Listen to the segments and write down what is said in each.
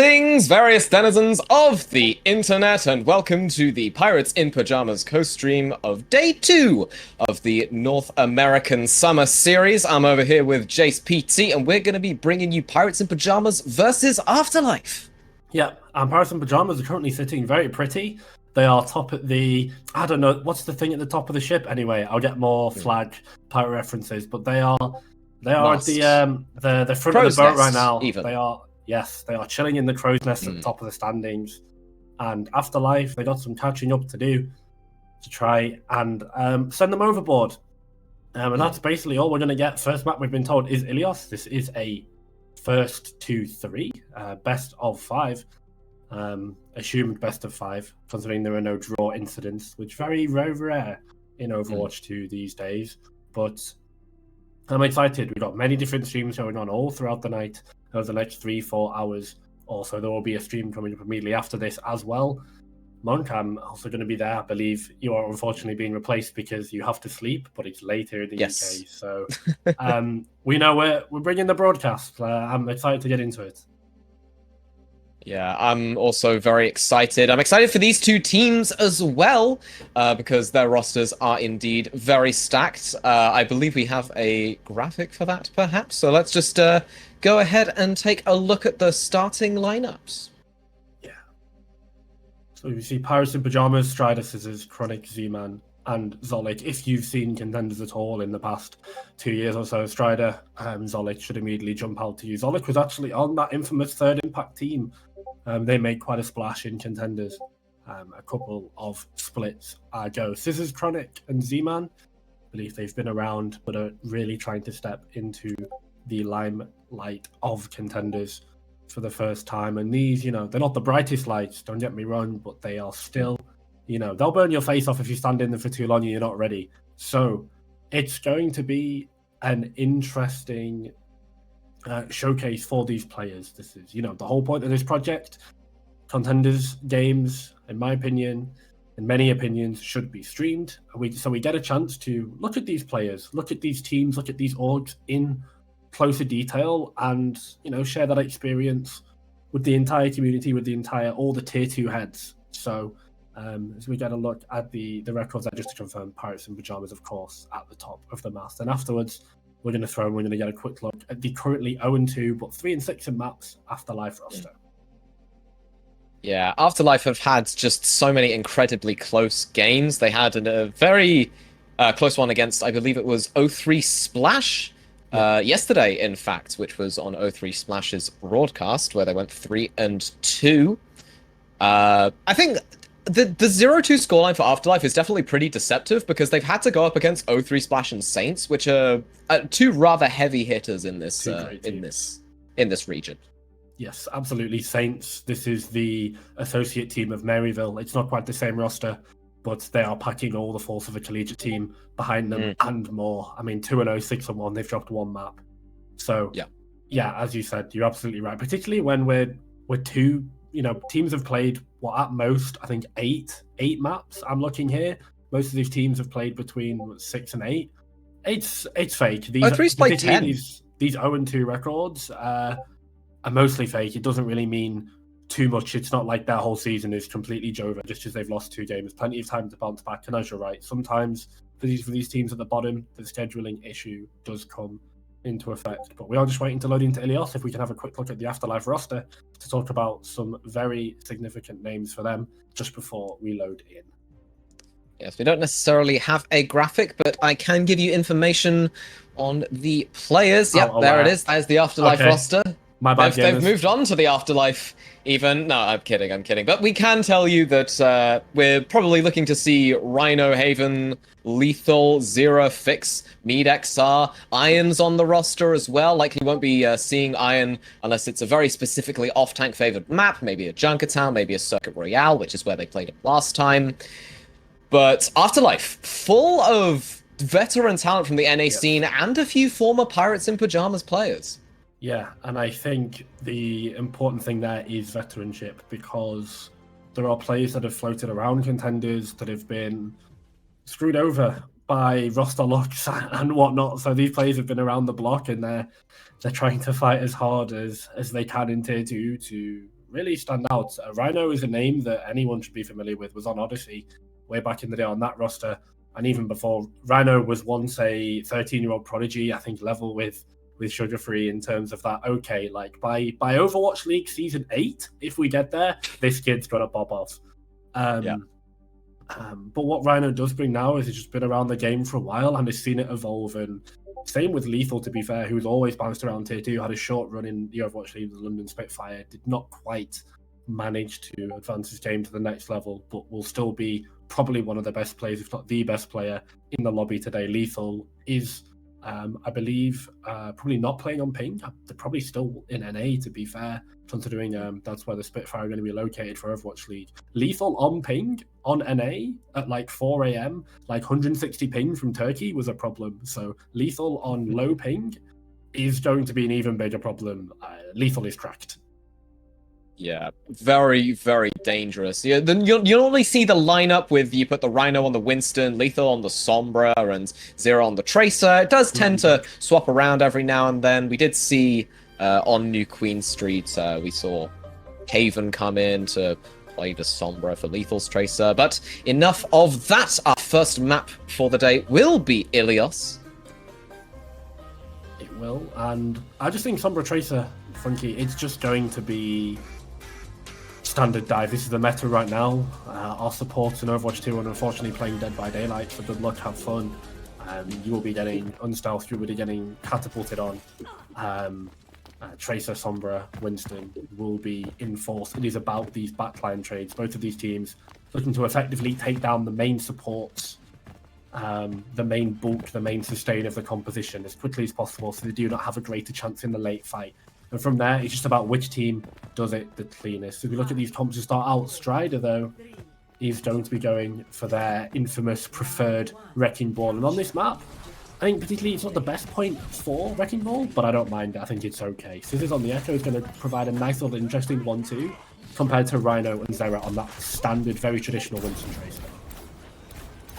Greetings, various denizens of the internet, and welcome to the Pirates in Pyjamas co-stream of Day 2 of the North American Summer Series. I'm over here with Jace PT, and we're going to be bringing you Pirates in Pyjamas versus Afterlife. Yeah, and Pirates in Pyjamas are currently sitting very pretty. They are top at the... I don't know, what's the thing at the top of the ship? Anyway, I'll get more flag pirate references, but they are at the front Crow's of the boat nest, right now. even. They are chilling in the crow's nest at the top of the standings. And Afterlife, they got some catching up to do to try and send them overboard. And that's basically all we're going to get. First map we've been told is Ilios. This is a first to three, best of 5. Assumed best of 5, considering there are no draw incidents, which very, very rare in Overwatch 2 these days. But I'm excited. We've got many different streams going on all throughout the night over the next 3-4 hours. Also, there will be a stream coming up immediately after this as well. Monk, I'm also going to be there. I believe you are unfortunately being replaced because you have to sleep, but it's later in the UK. So we know we're bringing the broadcast. I'm excited to get into it. Yeah, I'm also very excited. I'm excited for these two teams as well, because their rosters are indeed very stacked. I believe we have a graphic for that, perhaps. So let's just go ahead and take a look at the starting lineups. Yeah. So you see Pirates in Pyjamas, Strider, Scissors, Chronic, Z-Man, and Zolik. If you've seen Contenders at all in the past 2 years or so, Strider, Zolik should immediately jump out to you. Zolik was actually on that infamous third impact team. They made quite a splash in Contenders a couple of splits ago. Scissors, Chronic, and Z-Man, I believe they've been around, but are really trying to step into the limelight of Contenders for the first time. And these, they're not the brightest lights, don't get me wrong, but they are still, they'll burn your face off if you stand in them for too long and you're not ready. So it's going to be an interesting showcase for these players. This is, the whole point of this project. Contenders games, in my opinion, in many opinions, should be streamed. So we get a chance to look at these players, look at these teams, look at these orgs in closer detail, and share that experience with the entire community, with all the tier 2 heads. So as we get a look at the records, just to confirm, Pirates in Pyjamas, of course, at the top of the mast. And afterwards, we're going to get a quick look at the currently 0-2, but 3-6 in maps Afterlife roster. Yeah, Afterlife have had just so many incredibly close games. They had a very close one against, I believe it was 0-3 Splash yesterday, in fact, which was on 0-3 Splash's broadcast, where they went 3-2. I think the 0-2 scoreline for Afterlife is definitely pretty deceptive, because they've had to go up against 0-3 Splash and Saints, which are two rather heavy hitters in this in this region. Yes, absolutely. Saints, this is the associate team of Maryville. It's not quite the same roster, but they are packing all the force of a collegiate team behind them and more. I mean, 2-0, 6-1, they've dropped one map. So, yeah, as you said, you're absolutely right. Particularly when we're two, teams have played, at most, I think 8 maps. I'm looking here. Most of these teams have played between 6 and 8. It's fake. Three's played 10. These 0-2 records are mostly fake. It doesn't really mean too much. It's not like their whole season is completely Jova just because they've lost 2 games. Plenty of time to bounce back. And as you're right, sometimes for these teams at the bottom, the scheduling issue does come into effect. But we are just waiting to load into Ilios. If we can have a quick look at the Afterlife roster to talk about some very significant names for them just before we load in. Yes, we don't necessarily have a graphic, but I can give you information on the players. Yep, there it is. There's the Afterlife roster. My bad, they've moved on to the Afterlife even. No, I'm kidding. But we can tell you that we're probably looking to see Rhino, Haven, Lethal, Zero, Fix, Mead XR. Iron's on the roster as well. Likely won't be seeing Iron unless it's a very specifically off-tank favored map, maybe a Junkertown, maybe a Circuit Royale, which is where they played it last time. But Afterlife, full of veteran talent from the NA scene and a few former Pirates in Pyjamas players. Yeah, and I think the important thing there is veteranship, because there are players that have floated around Contenders that have been screwed over by roster locks and whatnot. So these players have been around the block, and they're trying to fight as hard as they can in Tier 2 to really stand out. Rhino is a name that anyone should be familiar with, was on Odyssey way back in the day on that roster. And even before, Rhino was once a 13-year-old prodigy, I think level with Sugar Free in terms of that. Okay, like by Overwatch League Season 8, if we get there, this kid's going to pop off. But what Rhino does bring now is he's just been around the game for a while and has seen it evolve. And same with Lethal, to be fair, who's always bounced around tier 2, had a short run in the Overwatch League, the London Spitfire, did not quite manage to advance his game to the next level, but will still be probably one of the best players, if not the best player in the lobby today. Lethal is, I believe, probably not playing on ping. They're probably still in NA, to be fair, considering that's where the Spitfire are going to be located for Overwatch League. Lethal on ping on NA at like 4 a.m, like 160 ping from Turkey was a problem. So Lethal on low ping is going to be an even bigger problem. Lethal is cracked. Yeah, very, very dangerous. Yeah, then you'll only see the lineup with you put the Rhino on the Winston, Lethal on the Sombra, and Zero on the Tracer. It does tend to swap around every now and then. We did see on New Queen Street, we saw Haven come in to play the Sombra for Lethal's Tracer. But enough of that. Our first map for the day will be Ilios. It will, and I just think Sombra Tracer, Funky, it's just going to be standard dive. This is the meta right now. Our supports in Overwatch 2 are unfortunately playing Dead by Daylight, so good luck, have fun. You will be getting unstealth, you will be getting catapulted on. Tracer, Sombra, Winston will be in force. It is about these backline trades. Both of these teams looking to effectively take down the main supports, the main bulk, the main sustain of the composition as quickly as possible, so they do not have a greater chance in the late fight. And from there, it's just about which team does it the cleanest. If we look at these comps to start out, Strider, though, is going to be going for their infamous preferred Wrecking Ball. And on this map, I think particularly it's not the best point for Wrecking Ball, but I don't mind it. I think it's okay. Scissors on the Echo is going to provide a nice little interesting 1-2 compared to Rhino and Zera on that standard, very traditional Winston Tracer.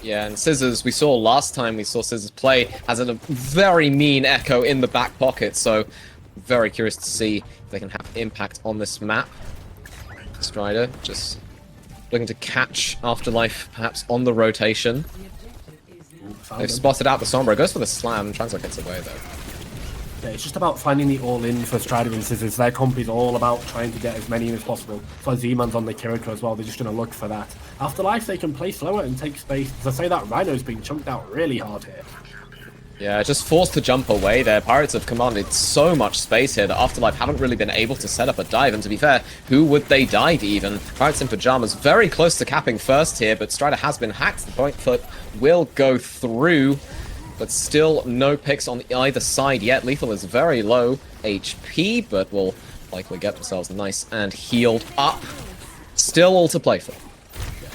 Yeah, and Scissors, we saw last time we saw Scissors play, has a very mean Echo in the back pocket, so very curious to see if they can have impact on this map. Strider just looking to catch Afterlife perhaps on the rotation. They've spotted out the Sombra, goes for the slam, Transfer gets away though. Yeah, it's just about finding the all-in for Strider and Scissors. Their comp is all about trying to get as many in as possible. So Z-Man's on the Kiriko as well, they're just going to look for that. Afterlife, they can play slower and take space. As I say that, Rhino's being chunked out really hard here. Yeah, just forced to jump away there. Pirates have commanded so much space here that Afterlife haven't really been able to set up a dive. And to be fair, who would they dive even? Pirates in Pyjamas very close to capping first here, but Strider has been hacked. The point foot will go through, but still no picks on either side yet. Lethal is very low HP, but will likely get themselves nice and healed up. Still all to play for.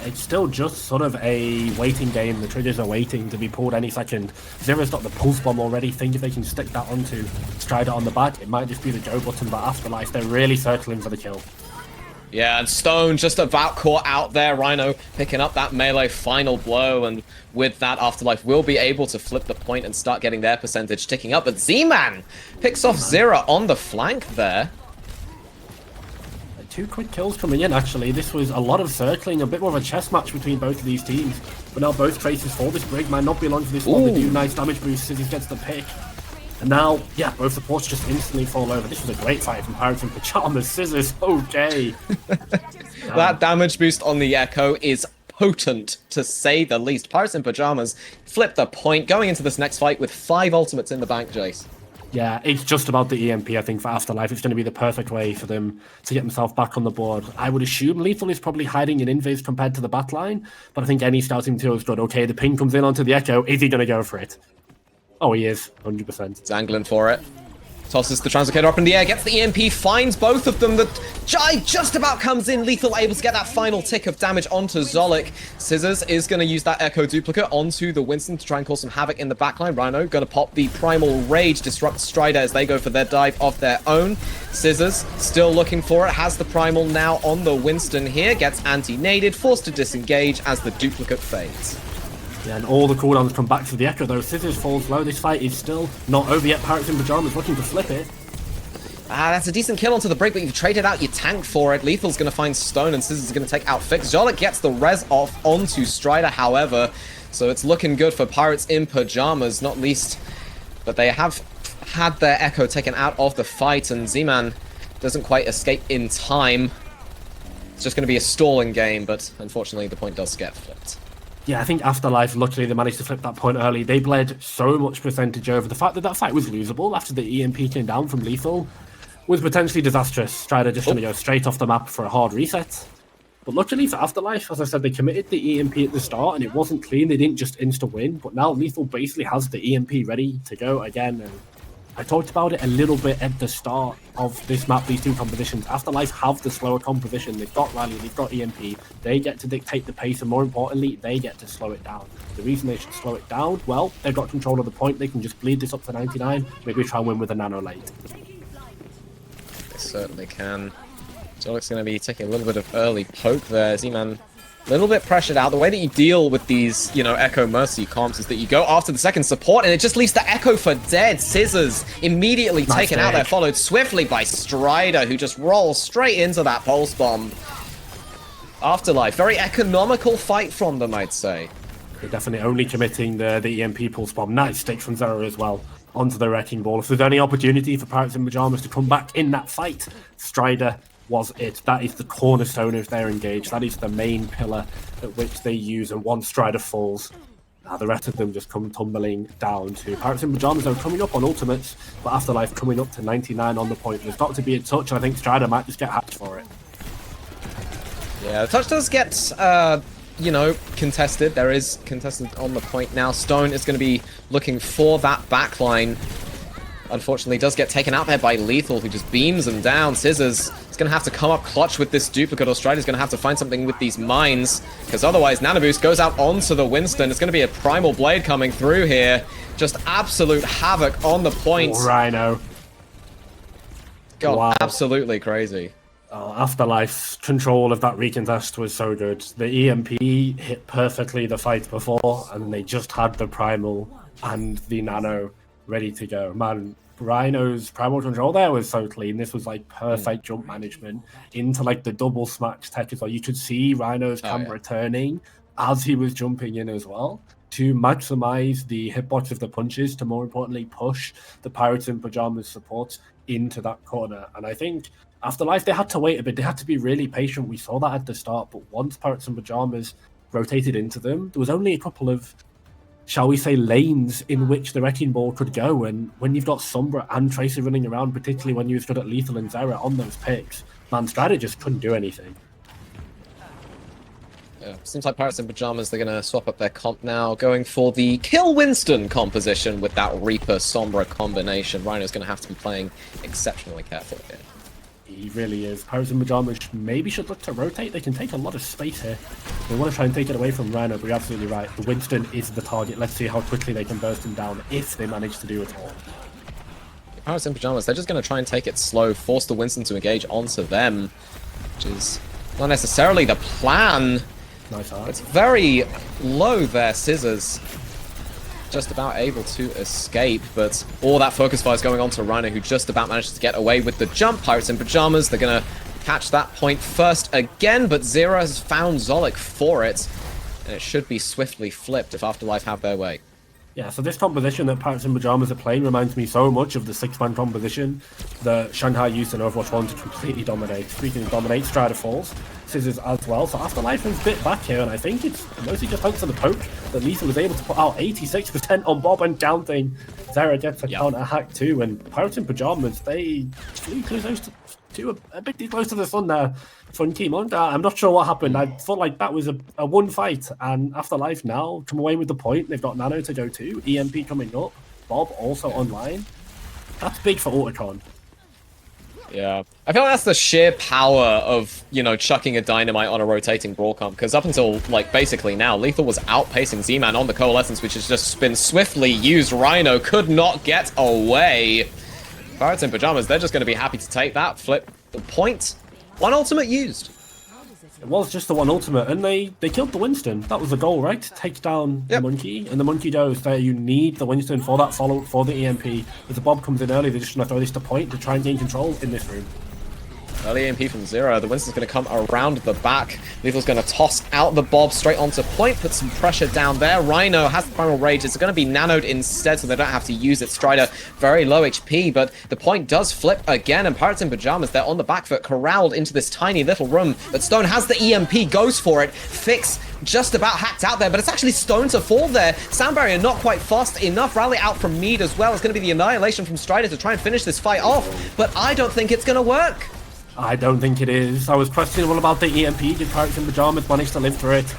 It's still just sort of a waiting game. The triggers are waiting to be pulled any second. Zera's got the pulse bomb already. Think if they can stick that onto Strider on the back, it might just be the go button, but Afterlife, they're really circling for the kill. Yeah, and Stone just about caught out there. Rhino picking up that melee final blow, and with that, Afterlife will be able to flip the point and start getting their percentage ticking up. But Z-Man picks off Zera on the flank there. 2 quick kills coming in, actually. This was a lot of circling, a bit more of a chess match between both of these teams. But now both traces for this break might not be long for this one. They do nice damage boost. Scissors gets the pick. And now, yeah, both supports just instantly fall over. This was a great fight from Pirates in Pyjamas. Scissors, okay. That damage boost on the Echo is potent, to say the least. Pirates in Pyjamas flip the point, going into this next fight with 5 ultimates in the bank, Jace. Yeah, it's just about the EMP, I think, for Afterlife. It's going to be the perfect way for them to get themselves back on the board. I would assume Lethal is probably hiding in invis compared to the backline, but I think any scouting material is good. Okay, the ping comes in onto the Echo. Is he going to go for it? Oh, he is, 100%. He's angling for it. Tosses the Translocator up in the air, gets the EMP, finds both of them. The Jai just about comes in. Lethal able to get that final tick of damage onto Zolik. Scissors is going to use that Echo duplicate onto the Winston to try and cause some havoc in the backline. Rhino going to pop the Primal Rage, disrupt Strider as they go for their dive of their own. Scissors still looking for it, has the Primal now on the Winston here, gets anti-naded, forced to disengage as the duplicate fades. Yeah, and all the cooldowns come back to the Echo, though. Scissors falls low. This fight is still not over yet. Pirates in Pyjamas looking to flip it. That's a decent kill onto the break, but you've traded out your tank for it. Lethal's going to find Stone, and Scissors is going to take out Fix. Zolik gets the res off onto Strider, however, so it's looking good for Pirates in Pyjamas, not least. But they have had their Echo taken out of the fight, and Z-Man doesn't quite escape in time. It's just going to be a stalling game, but unfortunately the point does get flipped. Yeah, I think Afterlife, luckily they managed to flip that point early. They bled so much percentage over. The fact that that fight was losable after the EMP came down from Lethal was potentially disastrous. Strider just going to go straight off the map for a hard reset. But luckily for Afterlife, as I said, they committed the EMP at the start and it wasn't clean. They didn't just insta-win, but now Lethal basically has the EMP ready to go again. And I talked about it a little bit at the start of this map, these two compositions. Afterlife have the slower composition. They've got Rally, they've got EMP. They get to dictate the pace, and more importantly, they get to slow it down. The reason they should slow it down, well, they've got control of the point. They can just bleed this up to 99, maybe try and win with a nano late. They certainly can. Zolik's going to be taking a little bit of early poke there. Z-Man a little bit pressured out. The way that you deal with these, you know, Echo Mercy comps is that you go after the second support and it just leaves the Echo for dead. Scissors immediately taken out there, followed swiftly by Strider, who just rolls straight into that pulse bomb. Afterlife, very economical fight from them, I'd say. They're definitely only committing the EMP pulse bomb. Nice stick from Zero as well onto the Wrecking Ball. If there's any opportunity for Pirates in Pyjamas to come back in that fight, Strider was it. That is the cornerstone of their engage. That is the main pillar at which they use, and once Strider falls, the rest of them just come tumbling down to Pirates in Pyjamas. They're coming up on ultimates, but Afterlife coming up to 99 on the point. There's got to be a touch, and I think Strider might just get hacked for it. Yeah, the touch does get, you know, contested. There is contested on the point now. Stone is going to be looking for that backline. Unfortunately, does get taken out there by Lethal, who just beams him down. Scissors is going to have to come up clutch with this duplicate, or Strider's going to have to find something with these mines, because otherwise Nano Boost goes out onto the Winston. It's going to be a Primal Blade coming through here. Just absolute havoc on the point. Oh, Rhino. God, wow. Absolutely crazy. Afterlife's control of that recontest was so good. The EMP hit perfectly the fight before, and they just had the Primal and the Nano ready to go. Man, Rhino's Primal control there was so clean. This was like perfect jump management into like the double smash tech as well. You could see Rhino's camera turning as he was jumping in as well to maximize the hitbox of the punches, to more importantly push the Pirates in Pyjamas supports into that corner. And I think Afterlife, they had to wait a bit. They had to be really patient. We saw that at the start, but once Pirates in Pyjamas rotated into them, there was only a couple of, shall we say, lanes in which the Wrecking Ball could go. And when you've got Sombra and Tracer running around, particularly when you've got Lethal and Zera on those picks, man, Strider just couldn't do anything. Yeah, seems like Pirates in Pyjamas, they're going to swap up their comp now, going for the Kill Winston composition with that Reaper Sombra combination. Rhino's going to have to be playing exceptionally careful here. He really is. Pirates in Pyjamas maybe should look to rotate. They can take a lot of space here. They want to try and take it away from Rhino, but you're absolutely right. The Winston is the target. Let's see how quickly they can burst him down, if they manage to do it all. Pirates in Pyjamas, they're just going to try and take it slow, force the Winston to engage onto them, which is not necessarily the plan. Nice art. It's very low there, Scissors. Just about able to escape, but all that focus fire is going on to Rhino, who just about manages to get away with the jump. Pirates in Pyjamas, they're going to catch that point first again, but Zero has found Zolik for it, and it should be swiftly flipped if Afterlife have their way. Yeah, so this composition that Pirates in Pyjamas are playing reminds me so much of the six-man composition that Shanghai used in Overwatch 1 to completely dominate. Speaking of dominate, Strider falls, Scissors as well. So Afterlife has bit back here, and I think it's mostly just thanks to the poke that Lethal was able to put out 86% on Bob and counting. Zera gets a counter hack too, and Pirates in Pyjamas, they flew close to a bit close to the sun there. Funky Monda. I'm not sure what happened. I felt like that was a one fight, and Afterlife now come away with the point. They've got Nano to go to, EMP coming up, Bob also online. That's big for Autocon. Yeah. I feel like that's the sheer power of, you know, chucking a dynamite on a rotating brawl comp, because up until, like, basically now, Lethal was outpacing Z-Man on the Coalescence, which has just been swiftly used. Rhino could not get away. Pirates in Pyjamas, they're just going to be happy to take that, flip the point. One ultimate used. It was just the one ultimate, and they killed the Winston. That was the goal, right? Take down the monkey, and the monkey goes there. You need the Winston for that follow for the EMP. As the Bob comes in early, they're just going to throw this to point to try and gain control in this room. Early EMP from Zero. The Winston's going to come around the back. Lethal's going to toss out the Bob straight onto point, put some pressure down there. Rhino has the Primal Rage. It's going to be nanoed instead, so they don't have to use it. Strider, very low HP, but the point does flip again, and Pirates in Pyjamas, they're on the back foot, corralled into this tiny little room. But Stone has the EMP, goes for it. Fix just about hacked out there, but it's actually Stone to fall there. Sound Barrier not quite fast enough. Rally out from Mead as well. It's going to be the annihilation from Strider to try and finish this fight off, but I don't think it's going to work. I don't think it is. I was questionable about the EMP. Did Pirates in Pyjamas manage to live through it?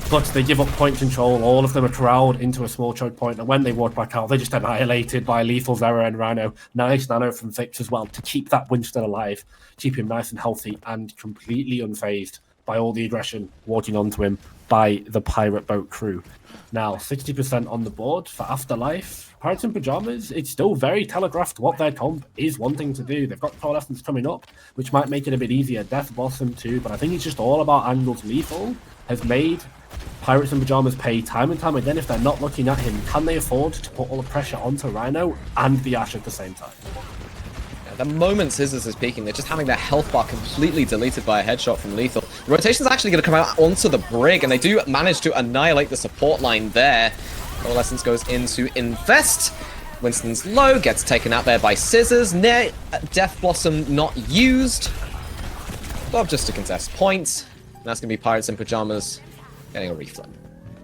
But they give up point control. All of them are corralled into a small choke point, and when they walk back out, they're just annihilated by Lethal's Error and Rhino. Nice nano from Vix as well to keep that Winston alive, keep him nice and healthy, and completely unfazed by all the aggression walking onto him by the pirate boat crew. Now, 60% on the board for Afterlife. Pirates in Pyjamas, it's still very telegraphed what their comp is wanting to do. They've got Coalescence coming up, which might make it a bit easier. Death Blossom too, but I think it's just all about angles. Lethal has made Pirates in Pyjamas pay time and time again if they're not looking at him. Can they afford to put all the pressure onto Rhino and the Ashe at the same time? The moment Scissors is peeking, they're just having their health bar completely deleted by a headshot from Lethal. The rotation's actually going to come out onto the brig, and they do manage to annihilate the support line there. Coalescence goes into Invest. Winston's low, gets taken out there by Scissors. Death Blossom not used. Bob just to contest points. That's going to be Pirates in Pyjamas getting a reflip.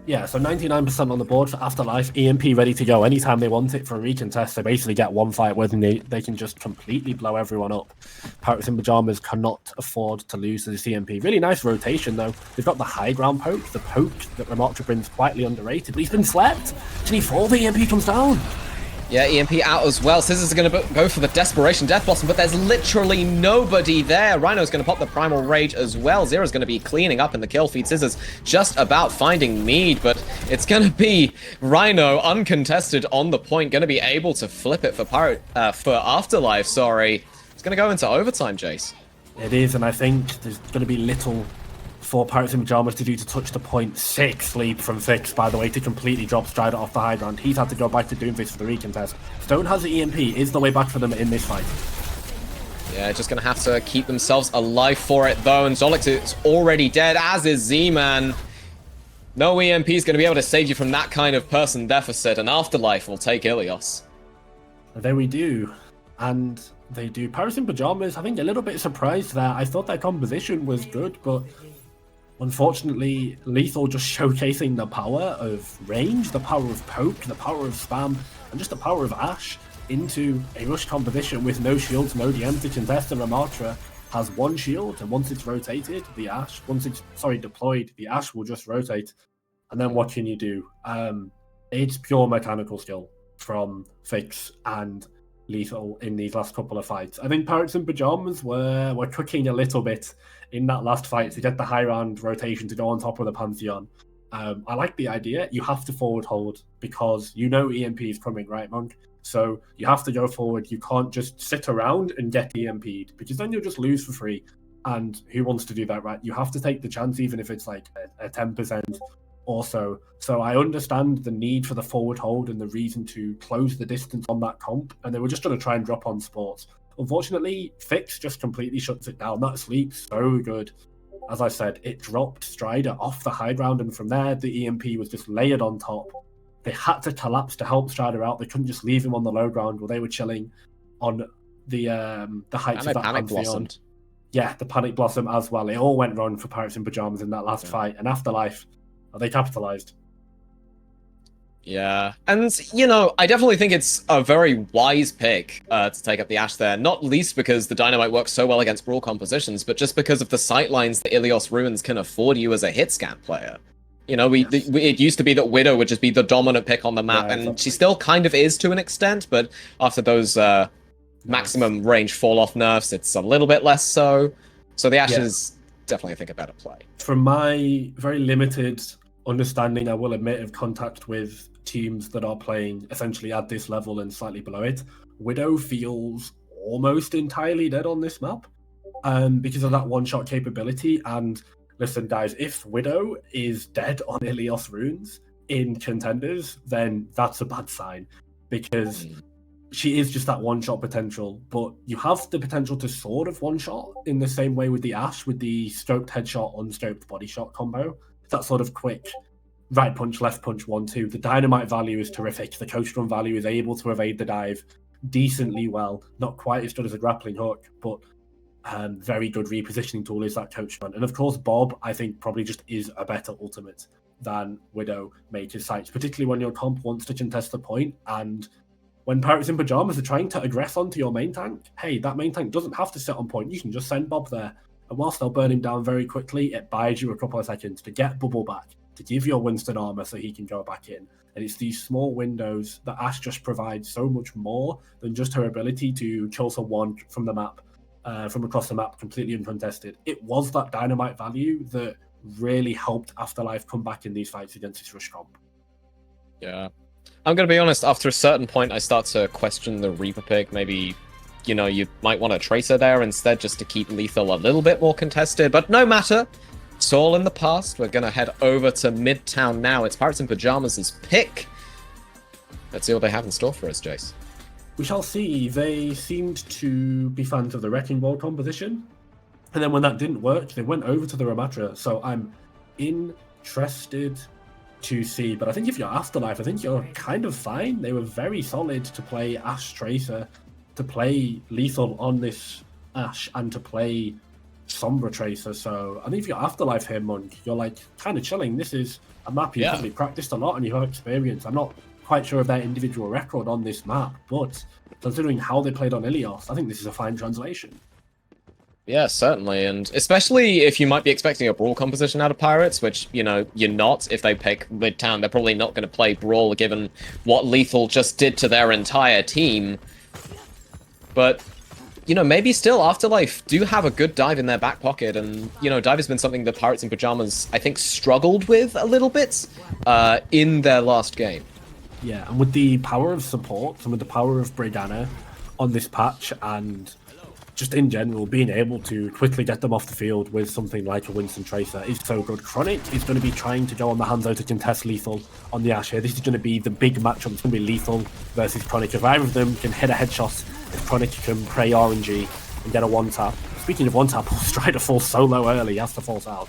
Yeah, so 99% on the board for Afterlife. EMP ready to go anytime they want it for a recontest. They basically get one fight where they can just completely blow everyone up. Pirates in Pyjamas cannot afford to lose to this EMP. Really nice rotation, though. They've got the high ground poke, the poke that Ramotra brings quietly underrated, but he's been slept. Can he fall? The EMP comes down. Yeah, EMP out as well. Scissors are going to go for the Desperation Death Blossom, but there's literally nobody there. Rhino's going to pop the Primal Rage as well. Zero's going to be cleaning up in the kill feed. Scissors just about finding Mead, but it's going to be Rhino uncontested on the point, going to be able to flip it for Afterlife, sorry. It's going to go into overtime, Jace. It is, and I think there's going to be little for Pirates in Pyjamas to do to touch the point. 6 leap from Vix, by the way, to completely drop Strider off the high ground. He's had to go back to Doomfist for the recontest. Stone has the EMP, is the way back for them in this fight. Yeah, just going to have to keep themselves alive for it, though, and Zolix is already dead, as is Z-Man. No EMP is going to be able to save you from that kind of person deficit, and Afterlife will take Ilios. There we do. And they do. Pirates in Pyjamas, I think a little bit surprised there. I thought their composition was good, but unfortunately, Lethal just showcasing the power of range, the power of poke, the power of spam, and just the power of Ashe into a rush composition with no shields, no DM to contest, and Ramotra has one shield, and once it's rotated, the Ashe, deployed, the Ashe will just rotate. And then what can you do? It's pure mechanical skill from Fix and Lethal in these last couple of fights. I think Pirates in Pyjamas were cooking a little bit in that last fight to get the high round rotation to go on top of the Pantheon. I like the idea. You have to forward hold because you know EMP is coming, right, Monk? So you have to go forward. You can't just sit around and get EMP'd because then you'll just lose for free. And who wants to do that, right? You have to take the chance even if it's like a 10% or so. So I understand the need for the forward hold and the reason to close the distance on that comp. And they were just going to try and drop on sports. Unfortunately, Fix just completely shuts it down. That sleep's so good. As I said, it dropped Strider off the high ground, and from there, the EMP was just layered on top. They had to collapse to help Strider out. They couldn't just leave him on the low ground where they were chilling on the heights of that Panic Pantheon. Blossomed. Yeah, the Panic Blossom as well. It all went wrong for Pirates in Pyjamas in that last fight. And Afterlife, they capitalized. Yeah, and, you know, I definitely think it's a very wise pick to take up the Ashe there, not least because the Dynamite works so well against Brawl compositions, but just because of the sightlines that Ilios Ruins can afford you as a hit scan player. You know, it used to be that Widow would just be the dominant pick on the map, and exactly. she still kind of is to an extent, but after those maximum range fall-off nerfs, it's a little bit less so. So the Ashe is definitely, I think, a better play. From my very limited understanding, I will admit, of contact with teams that are playing essentially at this level and slightly below it, Widow feels almost entirely dead on this map because of that one-shot capability, and listen, guys, if Widow is dead on Ilios runes in Contenders, then that's a bad sign, because she is just that one-shot potential, but you have the potential to sort of one-shot in the same way with the Ashe, with the scoped headshot, unscoped body shot combo. That sort of quick right punch, left punch, 1-2. The dynamite value is terrific. The coast run value is able to evade the dive decently well. Not quite as good as a grappling hook, but very good repositioning tool is that coach run. And of course, Bob, I think, probably just is a better ultimate than Widow Mage's Sights, particularly when your comp wants to contest the point, and when Pirates in Pyjamas are trying to aggress onto your main tank, hey, that main tank doesn't have to sit on point. You can just send Bob there. And whilst they'll burn him down very quickly, it buys you a couple of seconds to get Bubble back, to give your Winston armor so he can go back in. And it's these small windows that Ashe just provides so much more than just her ability to kill someone from the map, from across the map, completely uncontested. It was that dynamite value that really helped Afterlife come back in these fights against this rush comp. Yeah. I'm going to be honest, after a certain point, I start to question the Reaper pick. Maybe, you know, you might want a Tracer there instead just to keep Lethal a little bit more contested. But no matter. It's all in the past. We're going to head over to Midtown now. It's Pirates in Pyjamas' pick. Let's see what they have in store for us, Jace. We shall see. They seemed to be fans of the Wrecking Ball composition. And then when that didn't work, they went over to the Ramatra. So I'm interested to see. But I think if you're Afterlife, I think you're kind of fine. They were very solid to play Ashe Tracer, to play Lethal on this Ashe, and to play Sombra Tracer. So I think if you're Afterlife here, Monk, you're like kind of chilling. This is a map you've probably practiced a lot and you have experience. I'm not quite sure of their individual record on this map, but considering how they played on Ilios, I think this is a fine translation. Yeah, certainly, and especially if you might be expecting a Brawl composition out of Pirates, which, you know, you're not. If they pick Midtown, they're probably not going to play Brawl, given what Lethal just did to their entire team. But, you know, maybe still Afterlife do have a good dive in their back pocket, and, you know, dive has been something that Pirates in Pyjamas, I think, struggled with a little bit in their last game. Yeah, and with the power of support and with the power of Brigana on this patch, and just in general, being able to quickly get them off the field with something like a Winston Tracer is so good. Chronic is going to be trying to go on the Hanzo to contest Lethal on the Ashe here. This is going to be the big matchup. It's going to be Lethal versus Chronic. If either of them can hit a headshot, if Chronic can pray RNG and get a one-tap. Speaking of one-tap, Strider falls solo early. He has to force out.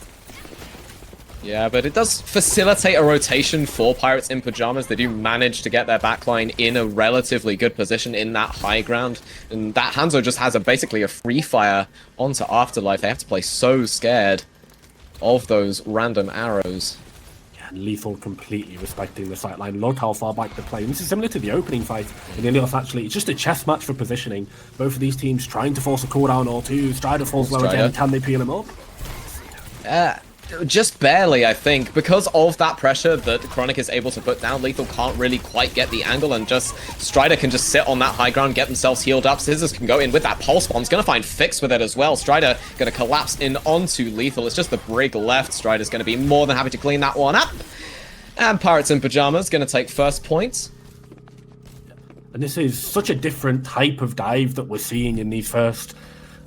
Yeah, but it does facilitate a rotation for Pirates in Pyjamas. They do manage to get their backline in a relatively good position in that high ground. And that Hanzo just has basically a free fire onto Afterlife. They have to play so scared of those random arrows. Yeah, and Lethal completely respecting the sightline. Look how far back they're playing. This is similar to the opening fight in Ilios, actually. It's just a chess match for positioning. Both of these teams trying to force a cooldown or two. Strider falls low again. Can they peel him up? Just barely, I think. Because of that pressure that Chronic is able to put down, Lethal can't really quite get the angle, and just Strider can just sit on that high ground, get themselves healed up. Scissors can go in with that pulse bomb. He's going to find Fix with it as well. Strider going to collapse in onto Lethal. It's just the Brig left. Strider's going to be more than happy to clean that one up. And Pirates in Pyjamas going to take first point. And this is such a different type of dive that we're seeing in these first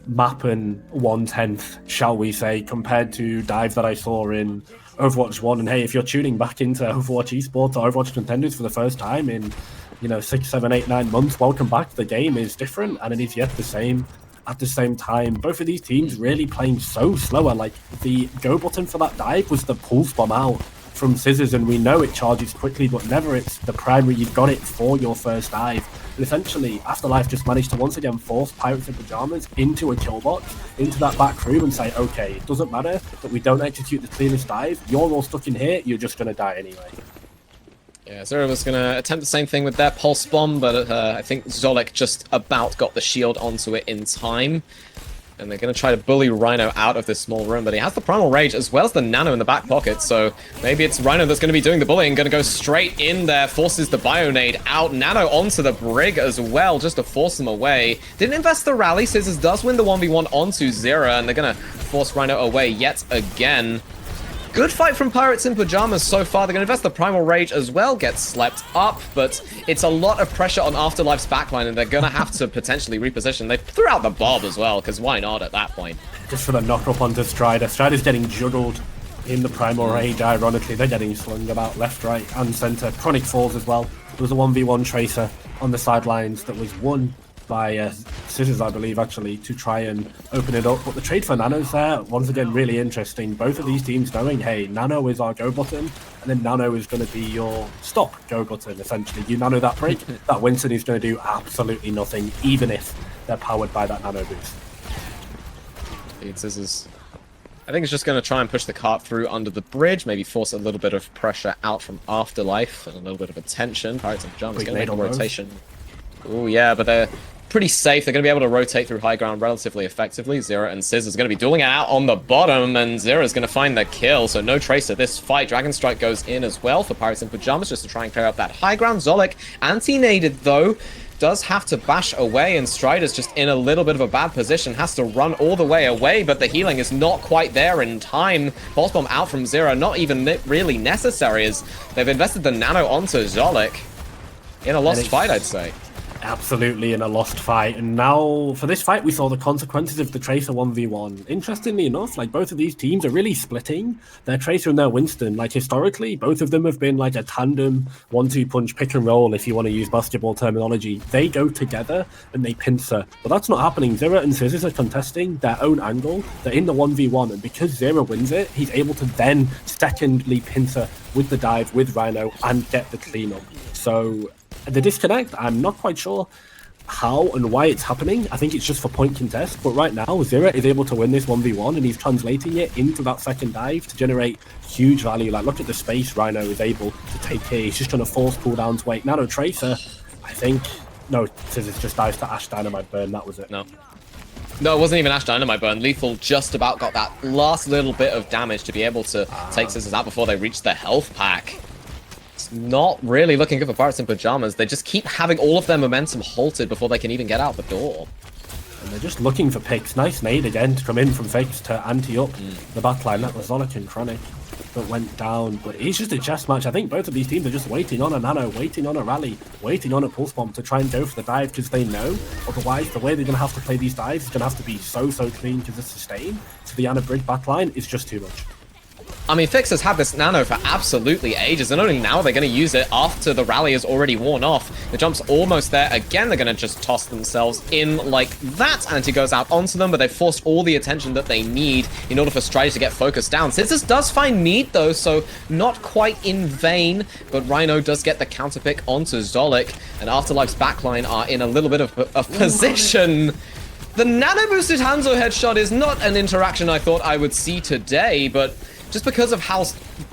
map and 1/10th, shall we say, compared to dive that I saw in Overwatch 1. And hey, if you're tuning back into Overwatch Esports or Overwatch Contenders for the first time in, 6, 7, 8, 9 months, welcome back. The game is different and it is yet the same at the same time. Both of these teams really playing so slower. Like, the go button for that dive was the pulse bomb out from Scissors, and we know it charges quickly, but never it's the primary. You've got it for your first dive. And essentially, Afterlife just managed to once again force Pirates in Pyjamas into a kill box, into that back room, and say, okay, it doesn't matter that we don't execute the cleanest dive. You're all stuck in here. You're just going to die anyway. Yeah, Zero was going to attempt the same thing with their pulse bomb, but I think Zolek just about got the shield onto it in time. And they're going to try to bully Rhino out of this small room, but he has the Primal Rage as well as the Nano in the back pocket, so maybe it's Rhino that's going to be doing the bullying, going to go straight in there, forces the Bionade out, Nano onto the Brig as well, just to force them away. Didn't invest the rally, Scissors does win the 1v1 onto Zera, and they're going to force Rhino away yet again. Good fight from Pirates in Pyjamas so far. They're going to invest the Primal Rage as well, get slept up, but it's a lot of pressure on Afterlife's backline, and they're going to have to potentially reposition. They threw out the Bob as well, because why not at that point? Just for the knock up onto Strider. Strider's getting juggled in the Primal Rage, ironically. They're getting slung about left, right, and center. Chronic falls as well. There was a 1v1 Tracer on the sidelines that was won by Scissors, I believe, actually, to try and open it up. But the trade for Nano's there, once again, really interesting. Both of these teams knowing, hey, Nano is our go button, and then Nano is going to be your stop go button, essentially. You Nano that break, that Winston is going to do absolutely nothing, even if they're powered by that Nano boost. Scissors, I think it's just going to try and push the cart through under the bridge, maybe force a little bit of pressure out from Afterlife, and a little bit of attention. Pirates and Pyjamas going to make a rotation. Oh yeah, but they're pretty safe. They're going to be able to rotate through high ground relatively effectively. Zera and Scissors going to be dueling it out on the bottom, and Zera's going to find the kill, so no Tracer this fight. Dragon Strike goes in as well for Pirates in Pyjamas, just to try and clear up that high ground. Zolik, anti-naded though, does have to bash away, and Strider's just in a little bit of a bad position, has to run all the way away, but the healing is not quite there in time. Pulse Bomb out from Zera, not even really necessary, as they've invested the Nano onto Zolik. In a lost fight, I'd say. Absolutely in a lost fight, and now for this fight we saw the consequences of the Tracer 1v1. Interestingly enough, like, both of these teams are really splitting their Tracer and their Winston. Like, historically, both of them have been like a tandem 1-2 punch pick and roll, if you want to use basketball terminology. They go together and they pincer, but that's not happening. Zera and Scissors are contesting their own angle. They're in the 1v1, and because Zera wins it, he's able to then secondly pincer with the dive with Rhino and get the cleanup. So the disconnect, I'm not quite sure how and why it's happening. I think it's just for point contest, but right now Zera is able to win this 1v1, and he's translating it into that second dive to generate huge value. Like, look at the space Rhino is able to take here. He's just trying to force cooldowns wait. Nano Tracer, I think, no, Scissors just dives to Ash Dynamite Burn, that was it. No, it wasn't even Ash Dynamite Burn. Lethal just about got that last little bit of damage to be able to take Scissors out before they reach the health pack. Not really looking good for Pirates in Pyjamas. They just keep having all of their momentum halted before they can even get out the door. And they're just looking for picks. Nice nade again to come in from Fakes to anti-up the backline. That was Zolik and Chronic that went down. But it's just a chess match. I think both of these teams are just waiting on a Nano, waiting on a rally, waiting on a Pulse Bomb to try and go for the dive, because they know otherwise the way they're going to have to play these dives is going to have to be so clean, because the sustain to the Ana Bridge backline is just too much. I mean, Fix has had this Nano for absolutely ages, and only now they're going to use it after the rally is already worn off. The jump's almost there. Again, they're going to just toss themselves in like that. Anti goes out onto them, but they've forced all the attention that they need in order for Strider to get focused down. Scissors does find Need, though, so not quite in vain, but Rhino does get the counter pick onto Zolik, and Afterlife's backline are in a little bit of a position. The nano-boosted Hanzo headshot is not an interaction I thought I would see today, but just because of how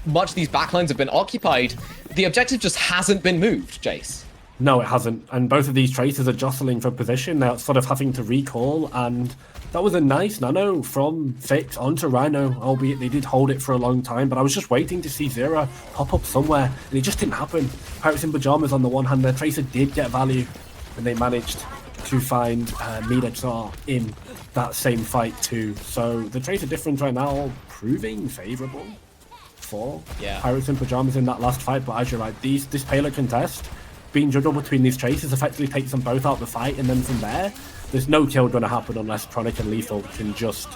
much these backlines have been occupied, the objective just hasn't been moved, Jace. No, it hasn't. And both of these Tracers are jostling for position. They're sort of having to recall, and that was a nice Nano from Fix onto Rhino, albeit they did hold it for a long time. But I was just waiting to see Zera pop up somewhere, and it just didn't happen. Pirates in Pyjamas on the one hand, their Tracer did get value, and they managed to find Mid-XR in that same fight too. So the Tracer difference right now proving favourable for Pirates in Pyjamas in that last fight. But as you're right, this payload contest, being juggled between these Tracers effectively takes them both out the fight, and then from there, there's no kill going to happen unless Chronic and Lethal can just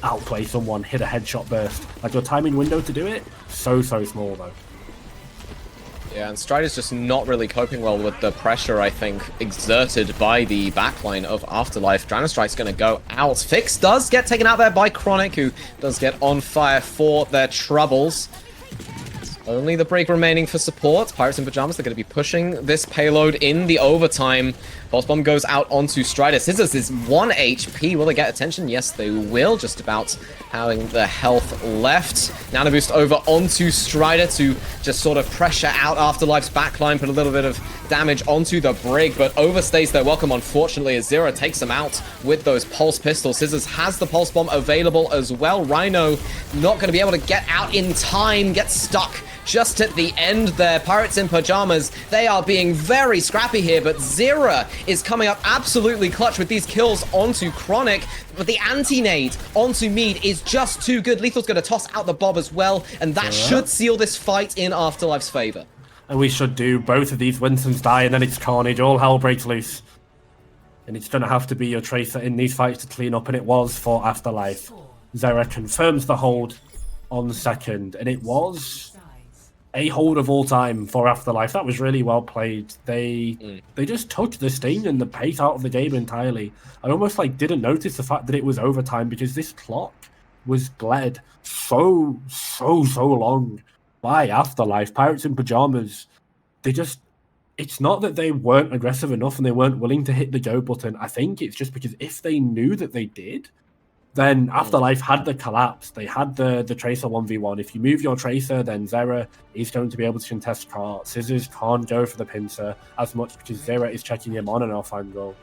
outplay someone, hit a headshot burst. Like, your timing window to do it, so small though. Yeah, and Strider's just not really coping well with the pressure, I think, exerted by the backline of Afterlife. Dragon Strike's going to go out. Fix does get taken out there by Chronic, who does get on fire for their troubles. Only the break remaining for support. Pirates in Pyjamas, they're going to be pushing this payload in the overtime. Pulse Bomb goes out onto Strider. Scissors is 1 HP. Will they get attention? Yes, they will. Just about having the health left. Nano Boost over onto Strider to just sort of pressure out Afterlife's backline, put a little bit of damage onto the brig, but overstays their welcome, unfortunately, as Zero takes them out with those Pulse Pistols. Scissors has the Pulse Bomb available as well. Rhino not going to be able to get out in time, gets stuck just at the end there. Pirates in Pyjamas, they are being very scrappy here, but Zera is coming up absolutely clutch with these kills onto Chronic, but the anti-nade onto Mead is just too good. Lethal's going to toss out the Bob as well, and that should seal this fight in Afterlife's favor. And we should do. Both of these Winstons die, and then it's carnage. All hell breaks loose. And it's going to have to be your Tracer in these fights to clean up, and it was for Afterlife. Zera confirms the hold on second, and it was a hold of all time for Afterlife. That was really well played. They just took the sting and the pace out of the game entirely. I almost didn't notice the fact that it was overtime, because this clock was bled so long by Afterlife. Pirates in Pyjamas, it's not that they weren't aggressive enough and they weren't willing to hit the go button. I think it's just because if they knew that they did, then Afterlife had the collapse. They had the Tracer 1v1. If you move your Tracer, then Zera is going to be able to contest car. Scissors can't go for the pincer as much because Zera is checking him on and off angle.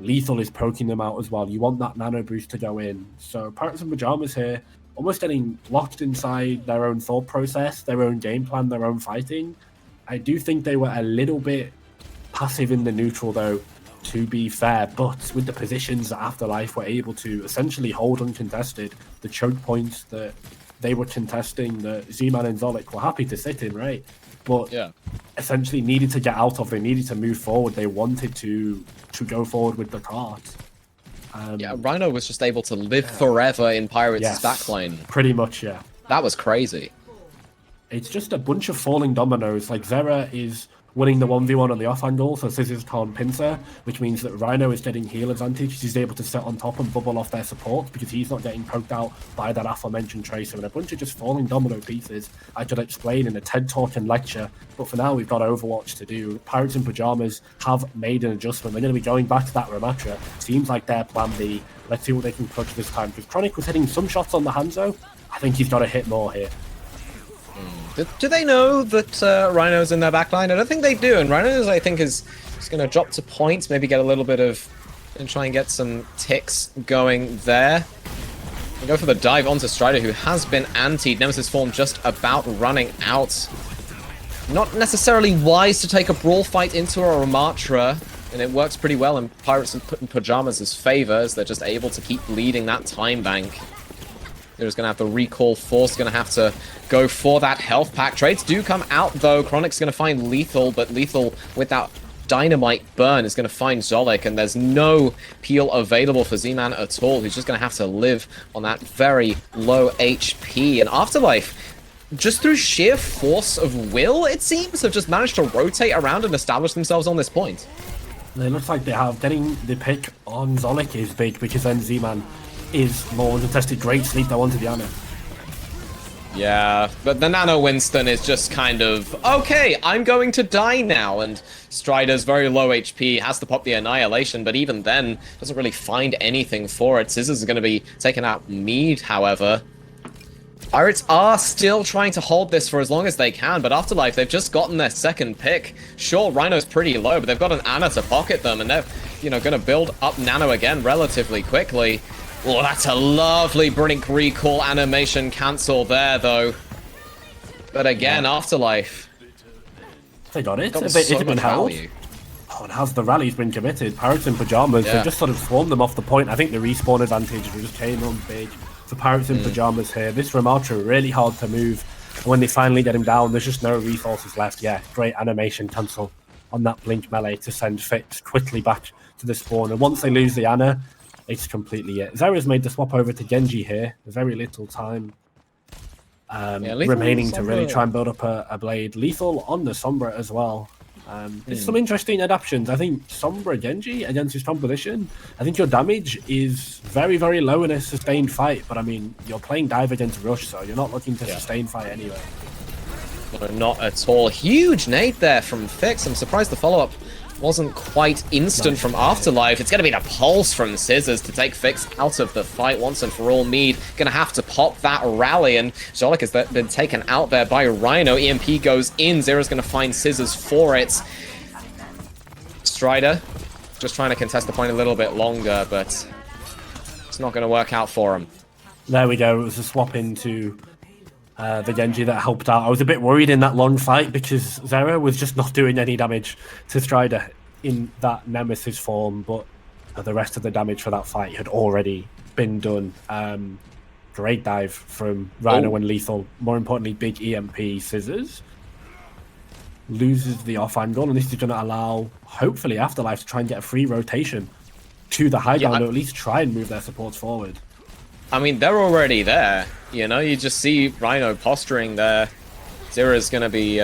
Lethal is poking them out as well. You want that nano boost to go in. So Pirates in Pyjamas here, almost getting locked inside their own thought process, their own game plan, their own fighting. I do think they were a little bit passive in the neutral, though, to be fair. But with the positions that Afterlife were able to essentially hold uncontested, the choke points that they were contesting, that Z-Man and Zolik were happy to sit in, right? But essentially needed to get out of, they needed to move forward. They wanted to go forward with the cart. Rhino was just able to live forever in Pirates' backline. Pretty much, yeah. That was crazy. It's just a bunch of falling dominoes. Zera is winning the 1v1 on the off angle, so Scissors can't pincer, which means that Rhino is getting heal advantage. He's able to sit on top and bubble off their support because he's not getting poked out by that aforementioned Tracer, and a bunch of just falling domino pieces I could explain in a TED talk and lecture. But for now, we've got Overwatch to do. Pirates in Pyjamas have made an adjustment. They're going to be going back to that Ramatra. Seems like their plan B. Let's see what they can clutch this time, because Chronic was hitting some shots on the Hanzo. I think he's got to hit more here. Do they know that Rhino's in their backline? I don't think they do, and Rhino's, I think, is going to drop to points, maybe get a little bit of... and try and get some ticks going there. We go for the dive onto Strider, who has been antied. Nemesis form just about running out. Not necessarily wise to take a brawl fight into a Ramatra, and it works pretty well in Pirates in Pyjamas' favor, as they're just able to keep leading that time bank. They're just going to have the recall force, going to have to go for that health pack. Trades do come out, though. Chronic's going to find Lethal, but Lethal, with that dynamite burn, is going to find Zolik, and there's no peel available for Z-Man at all. He's just going to have to live on that very low HP. And Afterlife, just through sheer force of will, it seems, have just managed to rotate around and establish themselves on this point. It looks like they have. Getting the pick on Zolik is big, because then Z-Man is more uncontested. Great sleep that onto the Ana. Yeah, but the Nano Winston is just kind of, okay, I'm going to die now, and Strider's very low HP, has to pop the Annihilation, but even then, doesn't really find anything for it. Scissors is going to be taking out Mead, however. Pirates are still trying to hold this for as long as they can, but Afterlife, they've just gotten their second pick. Sure, Rhino's pretty low, but they've got an Ana to pocket them, and they're, going to build up Nano again relatively quickly. Oh, that's a lovely Brink recall animation cancel there, though. But again, Afterlife. They got it. It's been held. Oh, and has the rally's been committed? Pirates in Pyjamas, they've just sort of swarmed them off the point. I think the respawn advantage just came on big for Pirates in Pyjamas here. This Ramatra really hard to move. And when they finally get him down, there's just no resources left. Yeah, great animation cancel on that blink melee to send Fix quickly back to the spawn. And once they lose the Ana, it's completely it. Zera's made the swap over to Genji here. Very little time remaining to really try and build up a blade. Lethal on the Sombra as well. There's some interesting adaptations. I think Sombra Genji against his composition, I think your damage is very, very low in a sustained fight. But I mean, you're playing dive against Rush, so you're not looking to sustain fight anyway. No, not at all. Huge nade there from Fix. I'm surprised the follow-up wasn't quite instant from Afterlife. It's going to be the pulse from Scissors to take Fix out of the fight once and for all. Mead going to have to pop that rally, and Zolik has been taken out there by Rhino. EMP goes in. Zera's going to find Scissors for it. Strider just trying to contest the point a little bit longer, but it's not going to work out for him. There we go. It was a swap into the Genji that helped out. I was a bit worried in that long fight because Zera was just not doing any damage to Strider in that Nemesis form, but the rest of the damage for that fight had already been done. Great dive from Rhino and Lethal. More importantly, big EMP scissors. Loses the off angle, and this is going to allow, hopefully, Afterlife to try and get a free rotation to the high ground, or at least try and move their supports forward. I mean, they're already there. You know, you just see Rhino posturing there. Zera's going to be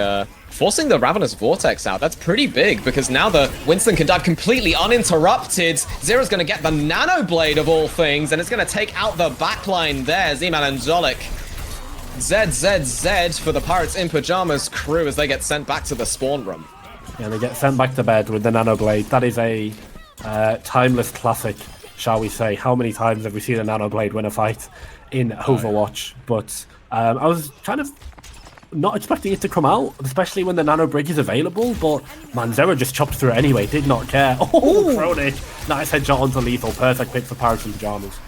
forcing the Ravenous Vortex out. That's pretty big, because now the Winston can dive completely uninterrupted. Zera's going to get the Nano Blade of all things, and it's going to take out the backline there. Z-Man and Zolik. ZZZ for the Pirates in Pyjamas crew as they get sent back to the spawn room. Yeah, they get sent back to bed with the Nano Blade. That is a timeless classic, shall we say. How many times have we seen a Nano Blade win a fight in Overwatch? But I was kind of not expecting it to come out, especially when the Nano Bridge is available, but Manzera just chopped through it anyway, did not care. Oh, Chronic! Nice headshot onto Lethal. Perfect pick for Pirates in Pyjamas.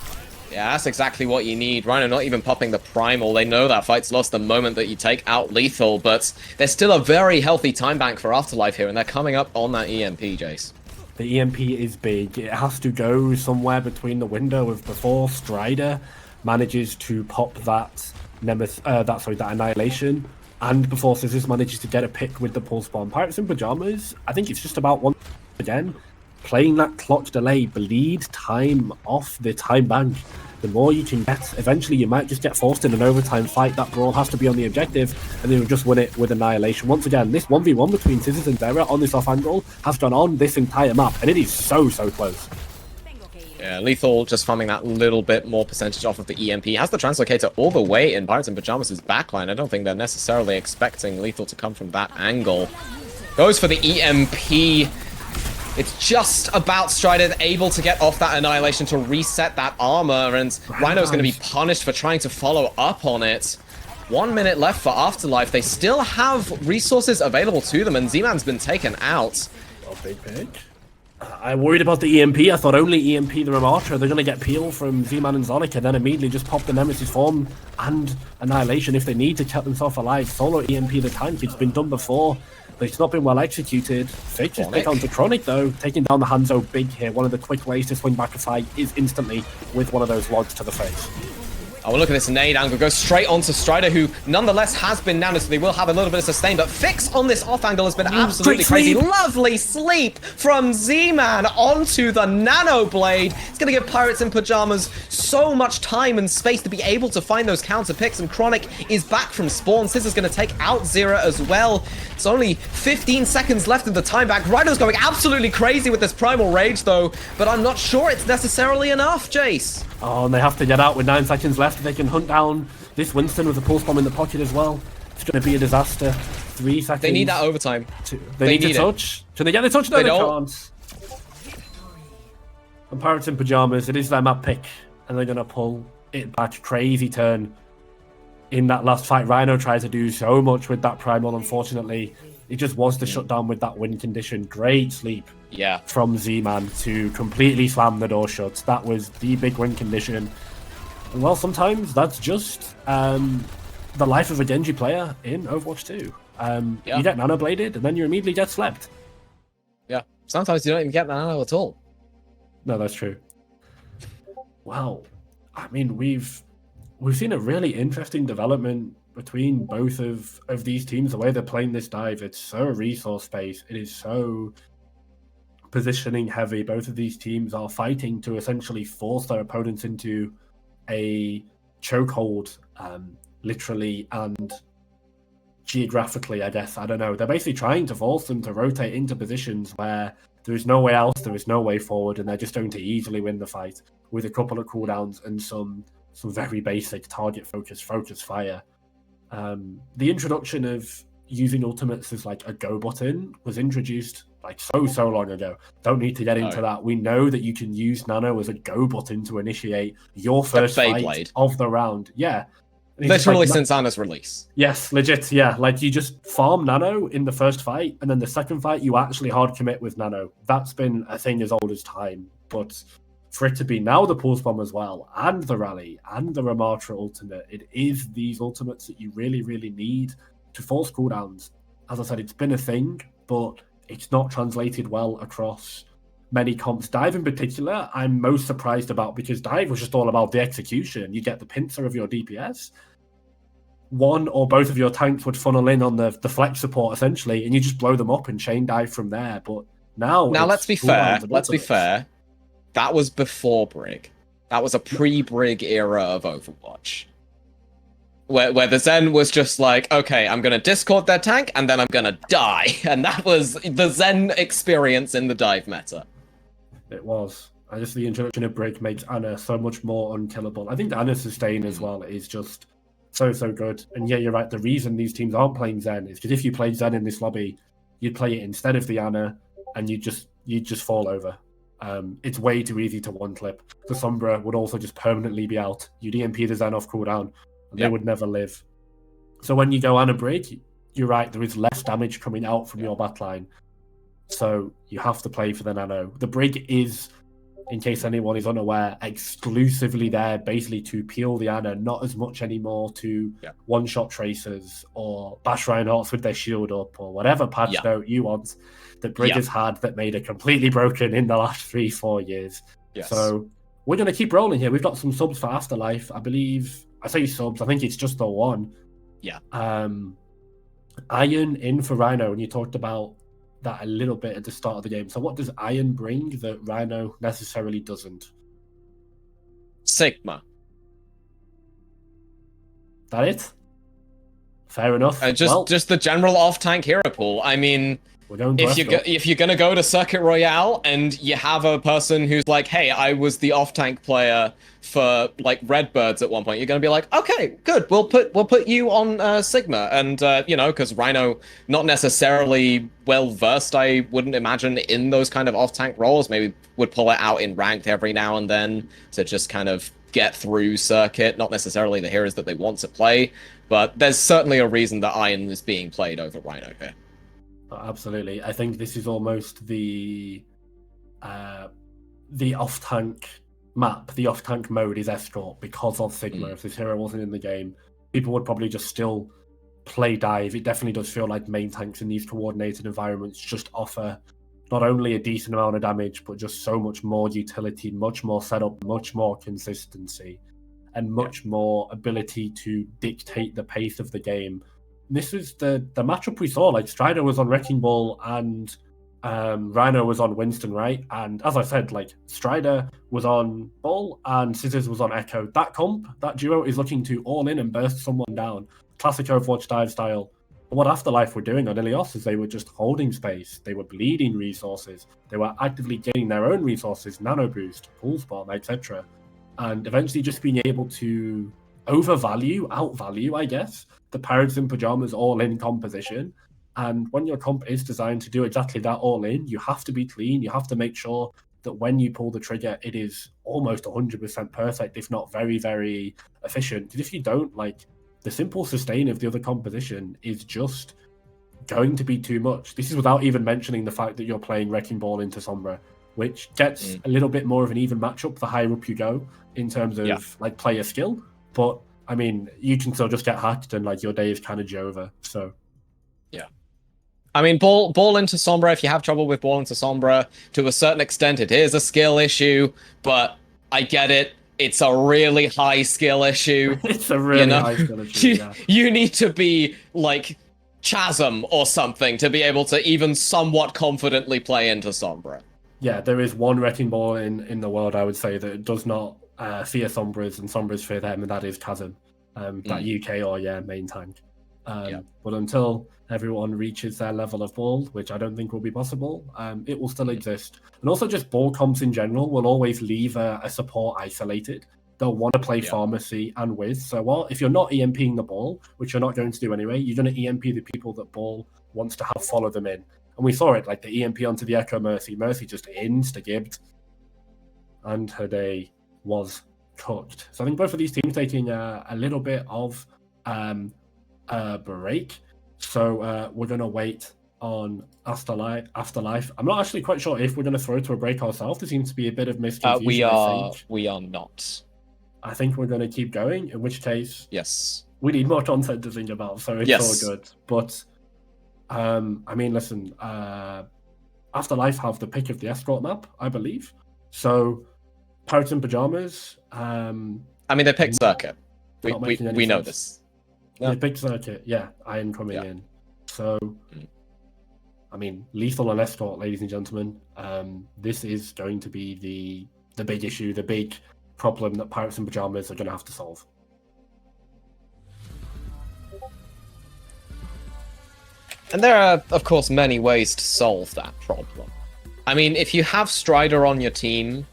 Yeah, that's exactly what you need. Rhino not even popping the Primal. They know that fight's lost the moment that you take out Lethal, but there's still a very healthy time bank for Afterlife here, and they're coming up on that EMP, Jace. The EMP is big. It has to go somewhere between the window of before Strider manages to pop that that Annihilation, and before Scissors manages to get a pick with the Pulse Bomb. Pirates in Pyjamas, I think it's just about once again playing that clock delay, bleed time off the time bank. The more you can get, eventually you might just get forced in an overtime fight. That brawl has to be on the objective, and then you'll just win it with Annihilation. Once again, this 1v1 between Scissors and Zera on this off angle has gone on this entire map, and it is so close. Yeah, Lethal just farming that little bit more percentage off of the EMP. Has the Translocator all the way in Pirates in Pyjamas' backline. I don't think they're necessarily expecting Lethal to come from that angle. Goes for the EMP. It's just about Strider able to get off that Annihilation to reset that armor, and Rhino's going to be punished for trying to follow up on it. 1 minute left for Afterlife. They still have resources available to them, and Z-Man's been taken out. Well, big pick. I worried about the EMP. I thought only EMP the Ramatra. They're going to get peel from Z-Man and Zolik, and then immediately just pop the Nemesis form and Annihilation if they need to keep themselves alive. Solo EMP the tank. It's been done before, but it's not been well executed. Fake just pick onto Chronic though, taking down the Hanzo big here. One of the quick ways to swing back a fight is instantly with one of those logs to the face. Oh, look at this nade angle. Goes straight onto Strider, who nonetheless has been nanoed, so they will have a little bit of sustain. But Fix on this off angle has been absolutely crazy. Lovely sleep from Z-Man onto the Nano Blade. It's going to give Pirates in Pyjamas so much time and space to be able to find those counter picks. And Chronic is back from spawn. Scissors going to take out Zera as well. It's only 15 seconds left in the time back. Rhino's going absolutely crazy with this Primal Rage, though. But I'm not sure it's necessarily enough, Jace. Oh, and they have to get out with 9 seconds left. They can hunt down this Winston with a pulse bomb in the pocket as well. It's going to be a disaster. 3 seconds. They need that overtime. They need a touch. Can they get the touch? No, they can't. And Pirates in Pyjamas, it is their map pick, and they're going to pull it back. Crazy turn in that last fight. Rhino tried to do so much with that Primal, unfortunately. It just was the shutdown with that win condition. Great sleep from Z-Man to completely slam the door shut. That was the big win condition. And well, sometimes that's just the life of a Genji player in Overwatch 2. You get Nano Bladed, and then you immediately get slept. Yeah, sometimes you don't even get the Nano at all. No, that's true. Well, I mean, we've seen a really interesting development between both of these teams. The way they're playing this dive, it's so resource-based. It is so positioning heavy. Both of these teams are fighting to essentially force their opponents into a chokehold, literally and geographically, I guess. I don't know. They're basically trying to force them to rotate into positions where there is no way else, there is no way forward, and they're just going to easily win the fight with a couple of cooldowns and some very basic target focus fire. The introduction of using ultimates as like a go button was introduced like so long ago. Don't need to get into that. We know that you can use Nano as a go button to initiate your first fight of the round. Yeah. Literally like, since Ana's release. Yes, legit, yeah. Like you just farm Nano in the first fight, and then the second fight you actually hard commit with Nano. That's been a thing as old as time. But for it to be now the Pulse Bomb as well, and the Rally, and the Ramatra ultimate, it is these ultimates that you really, really need to force cooldowns. As I said, it's been a thing, but it's not translated well across many comps. Dive in particular, I'm most surprised about, because Dive was just all about the execution. You get the pincer of your DPS. One or both of your tanks would funnel in on the flex support, essentially, and you just blow them up and chain dive from there. But now let's be fair. Let's be ultimates. fair. That was before Brig. That was a pre-Brig era of Overwatch. Where the Zen was just like, okay, I'm going to discord their tank, and then I'm going to die. And that was the Zen experience in the dive meta. It was. I just, the introduction of Brig makes Ana so much more unkillable. I think Ana's sustain as well is just so good. And yeah, you're right. The reason these teams aren't playing Zen is because if you played Zen in this lobby, you'd play it instead of the Ana, and you'd just fall over. It's way too easy to one clip. The Sombra would also just permanently be out. You'd EMP the Zen off cooldown, and they would never live. So when you go Ana Brig, you're right, there is less damage coming out from your backline. So you have to play for the Nano. The Brig is, in case anyone is unaware, exclusively there basically to peel the Ana, not as much anymore to one-shot tracers or bash Reinhardts with their shield up or whatever patch note you want that Brig has had that made it completely broken in the last 3-4 years. Yes. So we're going to keep rolling here. We've got some subs for Afterlife. I believe, I say subs, I think it's just the one. Yeah. Iron in for Rhino, and you talked about that a little bit at the start of the game. So what does Iron bring that Rhino necessarily doesn't? Sigma. That it? Fair enough. Just the general off-tank hero pool. I mean, if you're gonna go to Circuit Royale and you have a person who's like, hey, I was the off-tank player for like Redbirds at one point, you're gonna be like, okay, good, we'll put you on Sigma, and because Rhino not necessarily well versed, I wouldn't imagine, in those kind of off-tank roles. Maybe would pull it out in ranked every now and then to just kind of get through Circuit. Not necessarily the heroes that they want to play, but there's certainly a reason that Iron is being played over Rhino here. Absolutely. I think this is almost the off-tank map. The off-tank mode is Escort because of Sigma. If this hero wasn't in the game, people would probably just still play Dive. It definitely does feel like main tanks in these coordinated environments just offer not only a decent amount of damage, but just so much more utility, much more setup, much more consistency, and much more ability to dictate the pace of the game. This is the matchup we saw. Like, Strider was on Wrecking Ball and Rhino was on Winston, right? And as I said, like, Strider was on Ball and Scissors was on Echo. That comp, that duo is looking to all in and burst someone down. Classic Overwatch dive style. But what Afterlife were doing on Ilios is they were just holding space. They were bleeding resources. They were actively gaining their own resources, Nano Boost, Pulse Bomb, etc. And eventually just being able to outvalue, I guess, the Pirates in Pyjamas all-in composition. And when your comp is designed to do exactly that all-in, you have to be clean. You have to make sure that when you pull the trigger, it is almost 100% perfect, if not very, very efficient. Because if you don't, like, the simple sustain of the other composition is just going to be too much. This is without even mentioning the fact that you're playing Wrecking Ball into Sombra, which gets a little bit more of an even matchup the higher up you go in terms of like player skill. But I mean, you can still just get hacked and like your day is kind of over. So yeah. I mean, ball into Sombra, if you have trouble with ball into Sombra, to a certain extent it is a skill issue, but I get it. It's a really high skill issue. It's a really high skill issue, You need to be like Chasm or something to be able to even somewhat confidently play into Sombra. Yeah, there is one Wrecking Ball in the world, I would say, that does not fear Sombras, and Sombras fear them, and that is Chasm. That UK or main tank. But until everyone reaches their level of ball, which I don't think will be possible, it will still exist. And also just ball comps in general will always leave a support isolated. They'll want to play Pharmacy and Wiz. So if you're not EMPing the ball, which you're not going to do anyway, you're going to EMP the people that ball wants to have follow them in. And we saw it, like the EMP onto the Echo Mercy. Mercy just insta-gibbed. And her day was cooked. So I think both of these teams taking a little bit of a break. So we're going to wait on Afterlife. I'm not actually quite sure if we're going to throw to a break ourselves. There seems to be a bit of misconfusion. We are not. I think we're going to keep going, in which case, Yes, we need more content to think about, so it's yes. all good. But, I mean, listen, Afterlife have the pick of the escort map, I believe. So, Pirates in Pyjamas. I mean, they picked Circuit. We know this. Yeah. They picked Circuit, yeah. Iron coming in. So, I mean, Lethal and Escort, ladies and gentlemen. This is going to be the big issue, the big problem that Pirates in Pyjamas are going to have to solve. And there are, of course, many ways to solve that problem. I mean, if you have Strider on your team,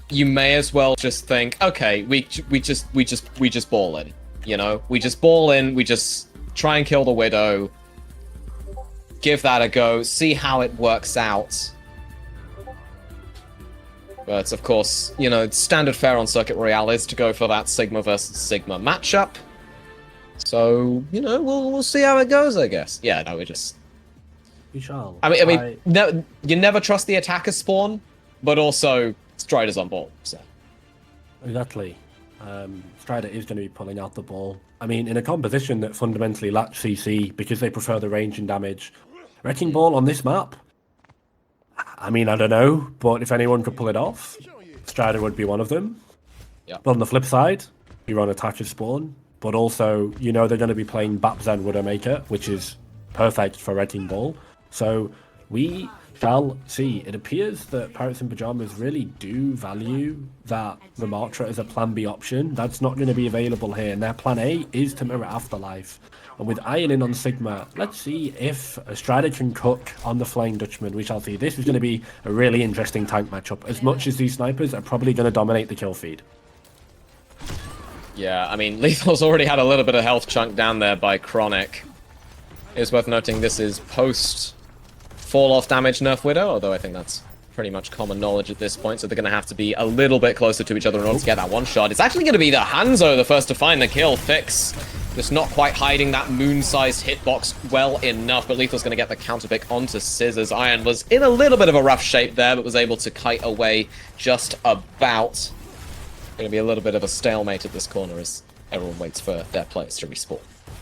you may as well just think, okay, we just ball in. You know, we just ball in, we just try and kill the Widow, give that a go, see how it works out. But of course, you know, standard fare on Circuit Royale is to go for that Sigma versus Sigma matchup. So, you know, we'll see how it goes, I guess. Yeah, no, We shall. I mean, no, you never trust the attacker spawn, but also Strider's on ball, so. Exactly. Strider is going to be pulling out the ball. I mean, in a composition that fundamentally lacks CC because they prefer the range and damage. Wrecking Ball on this map? I mean, I don't know, but if anyone could pull it off, Strider would be one of them. Yeah. But on the flip side, you're on attacker spawn, but also, you know, they're going to be playing Bapzen Widowmaker, which is perfect for Wrecking Ball. So we shall see. It appears that Pirates in Pyjamas really do value that Ramartra as a plan B option. That's not going to be available here, and their plan A is to mirror Afterlife. And with Iron in on Sigma, let's see if Strider can cook on the Flying Dutchman. We shall see. This is going to be a really interesting tank matchup, as much as these snipers are probably going to dominate the kill feed. Yeah, I mean, Lethal's already had a little bit of health chunked down there by Chronic. It's worth noting this is post fall-off damage nerf Widow, although I think that's pretty much common knowledge at this point, so they're going to have to be a little bit closer to each other in order to get that one shot. It's actually going to be the Hanzo, the first to find the kill. Fix just not quite hiding that moon-sized hitbox well enough, but Lethal's going to get the counterpick onto Scissors. Iron was in a little bit of a rough shape there, but was able to kite away just about. Going to be a little bit of a stalemate at this corner as everyone waits for their players to respawn.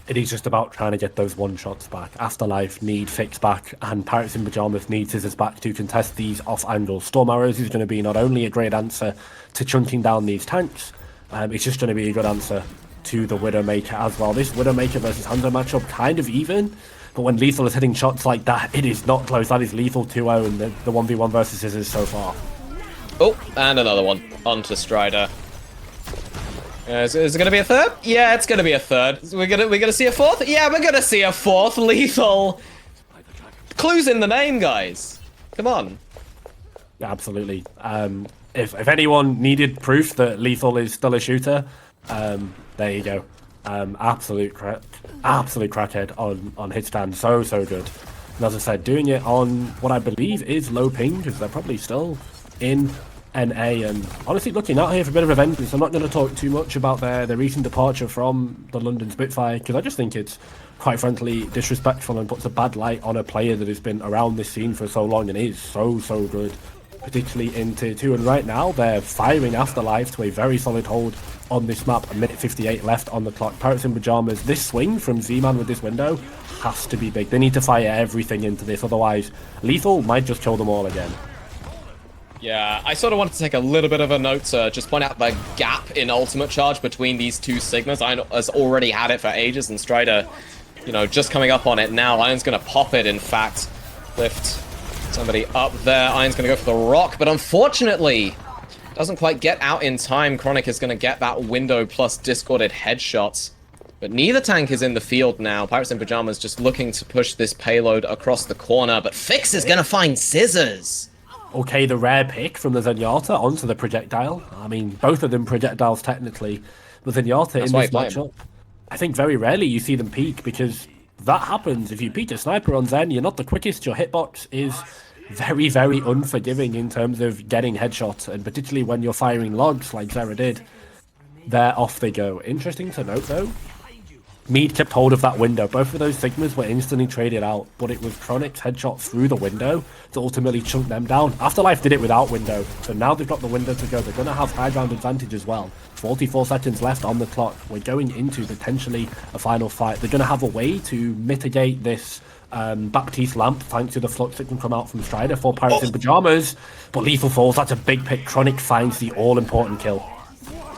It is just about trying to get those one-shots back. Afterlife need Fix back, and Pirates in Pyjamas need Scissors back to contest these off-angle. Storm Arrows is going to be not only a great answer to chunking down these tanks, it's just going to be a good answer to the Widowmaker as well. This Widowmaker versus Hanzo matchup kind of even, but when Lethal is hitting shots like that, it is not close. That is Lethal 2-0 in the 1v1 versus Scissors so far. Oh, and another one onto Strider. Is it going to be a third? Yeah, it's going to be a third. We're gonna see a fourth? Yeah, we're going to see a fourth. Lethal. Clues in the name, guys. Come on. Yeah, absolutely. If anyone needed proof that Lethal is still a shooter, there you go. Absolute crackhead on hit stand. So good. And as I said, doing it on what I believe is low ping, because they're probably still in NA, and honestly looking out here for a bit of revenge. I'm not going to talk too much about their recent departure from the London Spitfire, because I just think it's quite frankly disrespectful and puts a bad light on a player that has been around this scene for so long and is so good, particularly in Tier 2. And right now they're firing Afterlife to a very solid hold on this map. A minute 58 left on the clock. Pirates in Pyjamas, this swing from Z-Man with this window has to be big. They need to fire everything into this, otherwise Lethal might just kill them all again. Yeah, I sort of wanted to take a little bit of a note to just point out the gap in ultimate charge between these two Sigmas. Iron has already had it for ages, and Strider, you know, just coming up on it now. Iron's going to pop it, in fact. Lift somebody up there. Iron's going to go for the rock, but unfortunately, doesn't quite get out in time. Chronic is going to get that window plus discorded headshots. But neither tank is in the field now. Pirates in Pyjamas just looking to push this payload across the corner, but Fix is going to find Scissors. Okay, the rare pick from the Zenyatta onto the projectile. I mean, both of them projectiles technically. But Zenyatta in this matchup, I think very rarely you see them peek, because that happens. If you peek a sniper on Zen, you're not the quickest. Your hitbox is very, very unforgiving in terms of getting headshots, and particularly when you're firing logs like Zera did, they're off they go. Interesting to note though, Mead kept hold of that window. Both of those Sigmas were instantly traded out, but it was Chronic's headshot through the window to ultimately chunk them down. Afterlife did it without window, so now they've got the window to go. They're going to have high ground advantage as well. 44 seconds left on the clock. We're going into potentially a final fight. They're going to have a way to mitigate this Baptiste lamp thanks to the flux that can come out from Strider for Pirates in Pyjamas, but Lethal falls. That's a big pick. Chronic finds the all-important kill.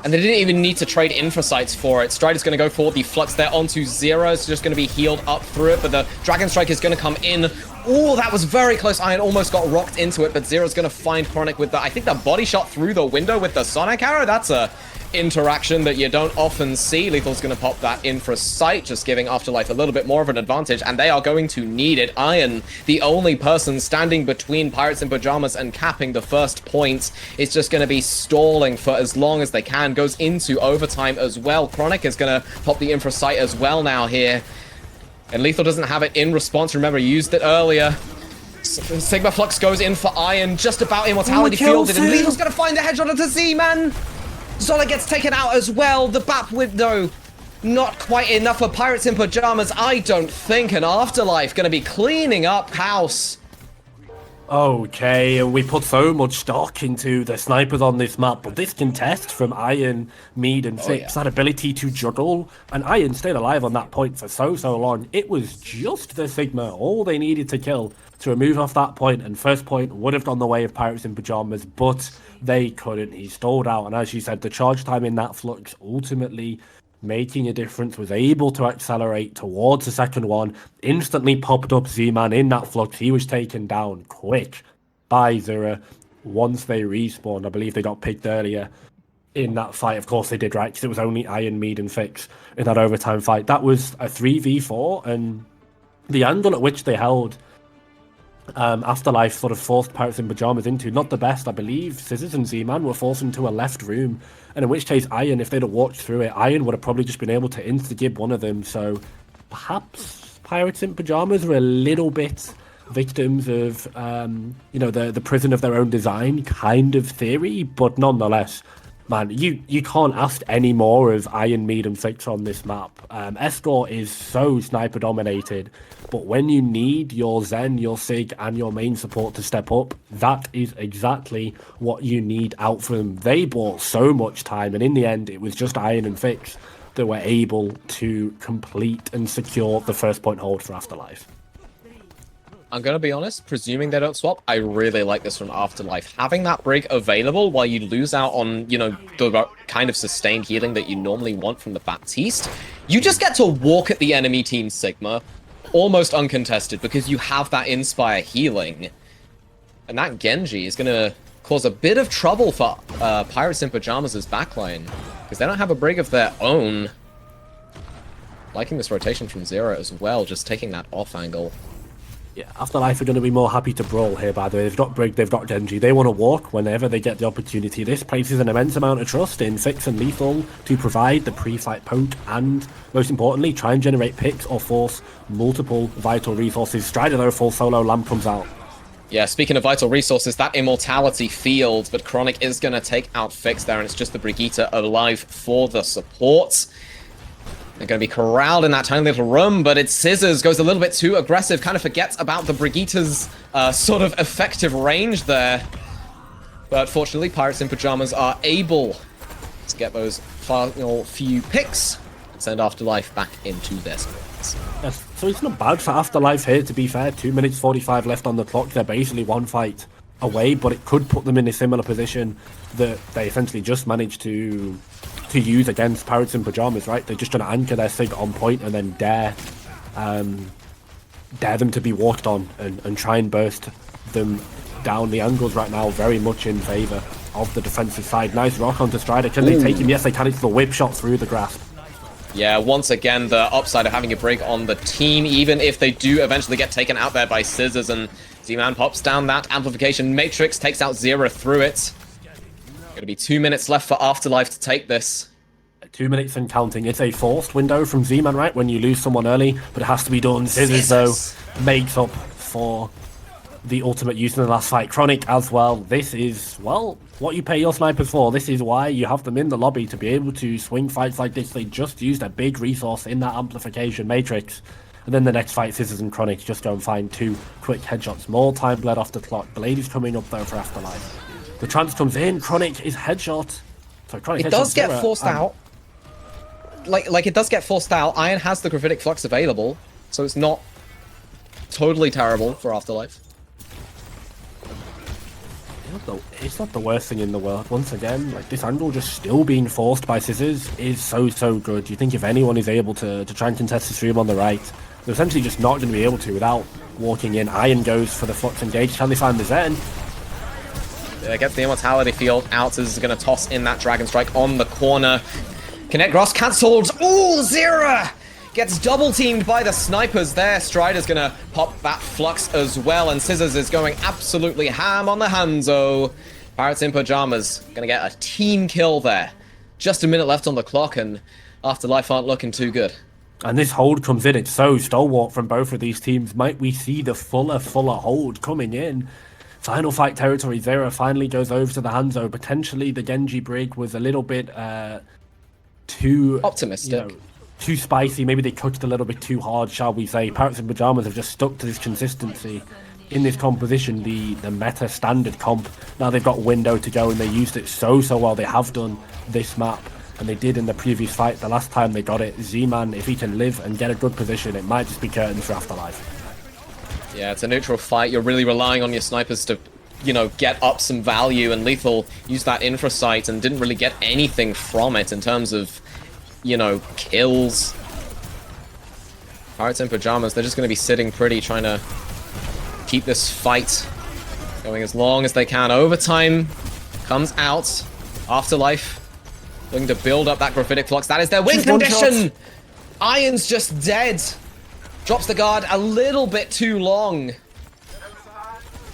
And they didn't even need to trade infosights for it. Strider's going to go for the Flux there onto Zero. It's just going to be healed up through it, but the Dragon Strike is going to come in. Oh, that was very close. Iron almost got rocked into it, but Zero's going to find Chronic with the, I think, the body shot through the window with the Sonic Arrow. That's a interaction that you don't often see. Lethal's going to pop that infra sight, just giving Afterlife a little bit more of an advantage, and they are going to need it. Iron, the only person standing between Pirates in Pyjamas and capping the first point, is just going to be stalling for as long as they can. Goes into overtime as well. Chronic is going to pop the infra sight as well now here. And Lethal doesn't have it in response. Remember, he used it earlier. Sigma Flux goes in for Iron, just about immortality fielded, and Lethal's going to find the headshot into Z-Man. Zola gets taken out as well. The BAP window, not quite enough for Pirates in Pyjamas, I don't think. And Afterlife going to be cleaning up house. Okay, we put so much stock into the snipers on this map, but this contest from Iron, Mead, and Fix, that ability to juggle, and Iron stayed alive on that point for so long. It was just the Sigma, all they needed to kill to remove off that point, and first point would have gone the way of Pirates in Pyjamas, but they couldn't. He stalled out, and as you said, the charge time in that Flux ultimately making a difference, was able to accelerate towards the second one, instantly popped up Z-Man in that Flux. He was taken down quick by Zura once they respawned. I believe they got picked earlier in that fight. Of course they did, right? Because it was only Iron, Mead, and Fix in that overtime fight. That was a 3v4, and the angle at which they held Afterlife sort of forced Pirates in Pyjamas into not the best. I believe Scissors and Z-Man were forced into a left room, and in which case Iron, if they'd have walked through it, Iron would have probably just been able to insta-gib one of them. So perhaps Pirates in Pyjamas were a little bit victims of you know, the prison of their own design kind of theory, but nonetheless, man, you can't ask any more of Iron, Mead, and Fix on this map. Escort is so sniper dominated, but when you need your Zen, your Sig, and your main support to step up, that is exactly what you need out from them. They bought so much time, and in the end, it was just Iron and Fix that were able to complete and secure the first point hold for Afterlife. I'm going to be honest, presuming they don't swap, I really like this from Afterlife. Having that brig available while you lose out on, you know, the kind of sustained healing that you normally want from the Baptiste, you just get to walk at the enemy team Sigma almost uncontested because you have that Inspire healing. And that Genji is going to cause a bit of trouble for Pirates in Pyjamas' backline because they don't have a brig of their own. Liking this rotation from Zero as well, just taking that off angle. Yeah, Afterlife are going to be more happy to brawl here, by the way. They've got Brig, they've got Genji. They want to walk whenever they get the opportunity. This places an immense amount of trust in Fix and Lethal to provide the pre-fight poke and, most importantly, try and generate picks or force multiple vital resources. Strider, though, full solo, Lamp comes out. Yeah, speaking of vital resources, that immortality field, but Chronic is going to take out Fix there, and it's just the Brigitte alive for the support. They're going to be corralled in that tiny little room, but it's Scissors goes a little bit too aggressive, kind of forgets about the Brigitte's sort of effective range there. But fortunately, Pirates in Pyjamas are able to get those final few picks and send Afterlife back into their spots. Yes, so it's not bad for Afterlife here, to be fair. 2 minutes 45 left on the clock. They're basically one fight away, but it could put them in a similar position that they essentially just managed to use against Pirates in Pyjamas, right? They're just trying to anchor their Sig on point and then dare them to be walked on and try and burst them down. The angles right now very much in favour of the defensive side. Nice rock onto Strider. Can they take him? Yes, they can. It's the whip shot through the grasp. Yeah, once again, the upside of having a brig on the team, even if they do eventually get taken out there by Scissors, and Z-Man pops down that amplification matrix, takes out Zero through it. Gonna be 2 minutes left for Afterlife to take this. 2 minutes and counting. It's a forced window from Z-Man, right? When you lose someone early, but it has to be done. Scissors, though, makes up for the ultimate use in the last fight. Chronic as well. This is, well, what you pay your snipers for. This is why you have them in the lobby, to be able to swing fights like this. They just used a big resource in that amplification matrix. And then the next fight, Scissors and Chronic just go and find 2 quick headshots. More time bled off the clock. Blade is coming up though for Afterlife. The trance comes in. Chronic is headshot. So Chronic it does get forced out. Like it does get forced out. Iron has the gravitic flux available, so it's not totally terrible for Afterlife. It's not the worst thing in the world. Once again, like, this angle just still being forced by Scissors is so good. You think if anyone is able to try and contest the stream on the right, they're essentially just not going to be able to without walking in. Iron goes for the flux engage. Can they find the Zen? Gets the Immortality Field out. Is going to toss in that Dragon Strike on the corner. Connect Grass cancelled. Ooh, Zera gets double teamed by the snipers there. Strider's going to pop that Flux as well. And Scissors is going absolutely ham on the Hanzo. Pirates in Pyjamas going to get a team kill there. Just a minute left on the clock, and Afterlife aren't looking too good. And this hold comes in. It's so stalwart from both of these teams. Might we see the fuller hold coming in? Final fight territory. Zera finally goes over to the Hanzo. Potentially the Genji Brig was a little bit too optimistic. Too spicy. Maybe they cooked a little bit too hard, shall we say. Pirates in Pyjamas have just stuck to this consistency in this composition, the meta standard comp. Now they've got window to go, and they used it so well. They have done this map, and they did in the previous fight. The last time they got it, Z-Man, if he can live and get a good position, it might just be curtains for Afterlife. Yeah, it's a neutral fight. You're really relying on your snipers to, you know, get up some value, and Lethal used that infra sight and didn't really get anything from it in terms of, you know, kills. Pirates in Pyjamas, they're just going to be sitting pretty, trying to keep this fight going as long as they can. Overtime comes out. Afterlife looking to build up that gravitic flux. That is their win condition! Iron's just dead. Drops the guard a little bit too long.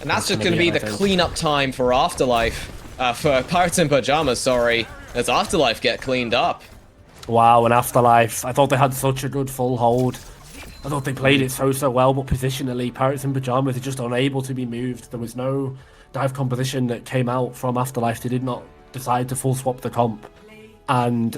And that's just going to be the cleanup time for Afterlife. For Pirates in Pyjamas, sorry. As Afterlife get cleaned up. Wow, and Afterlife. I thought they had such a good full hold. I thought they played it so well, but positionally, Pirates in Pyjamas are just unable to be moved. There was no dive composition that came out from Afterlife. They did not decide to full swap the comp. And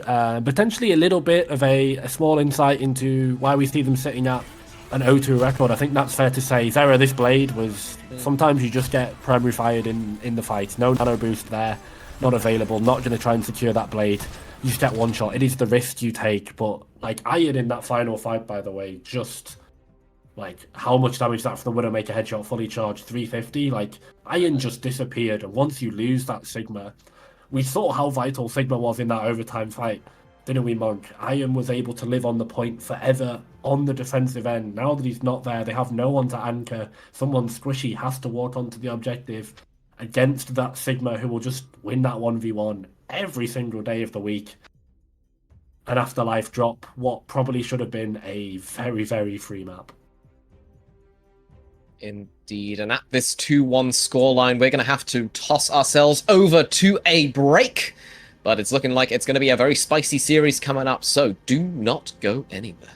potentially a little bit of a small insight into why we see them sitting at an 0-2 record. I think that's fair to say. Zera, this blade was... Sometimes you just get primary fired in the fight. No nano boost there. Not available. Not going to try and secure that blade. You just get one shot. It is the risk you take. But, like, Iron in that final fight, by the way, just... Like, how much damage that for the Widowmaker headshot fully charged? 350? Like, Iron just disappeared. And once you lose that Sigma... We saw how vital Sigma was in that overtime fight, didn't we, Monk? Iron was able to live on the point forever on the defensive end. Now that he's not there, they have no one to anchor. Someone squishy has to walk onto the objective against that Sigma who will just win that 1v1 every single day of the week. And Afterlife drop what probably should have been a very free map. Indeed, and at this 2-1 scoreline, we're going to have to toss ourselves over to a break. But it's looking like it's going to be a very spicy series coming up, so do not go anywhere.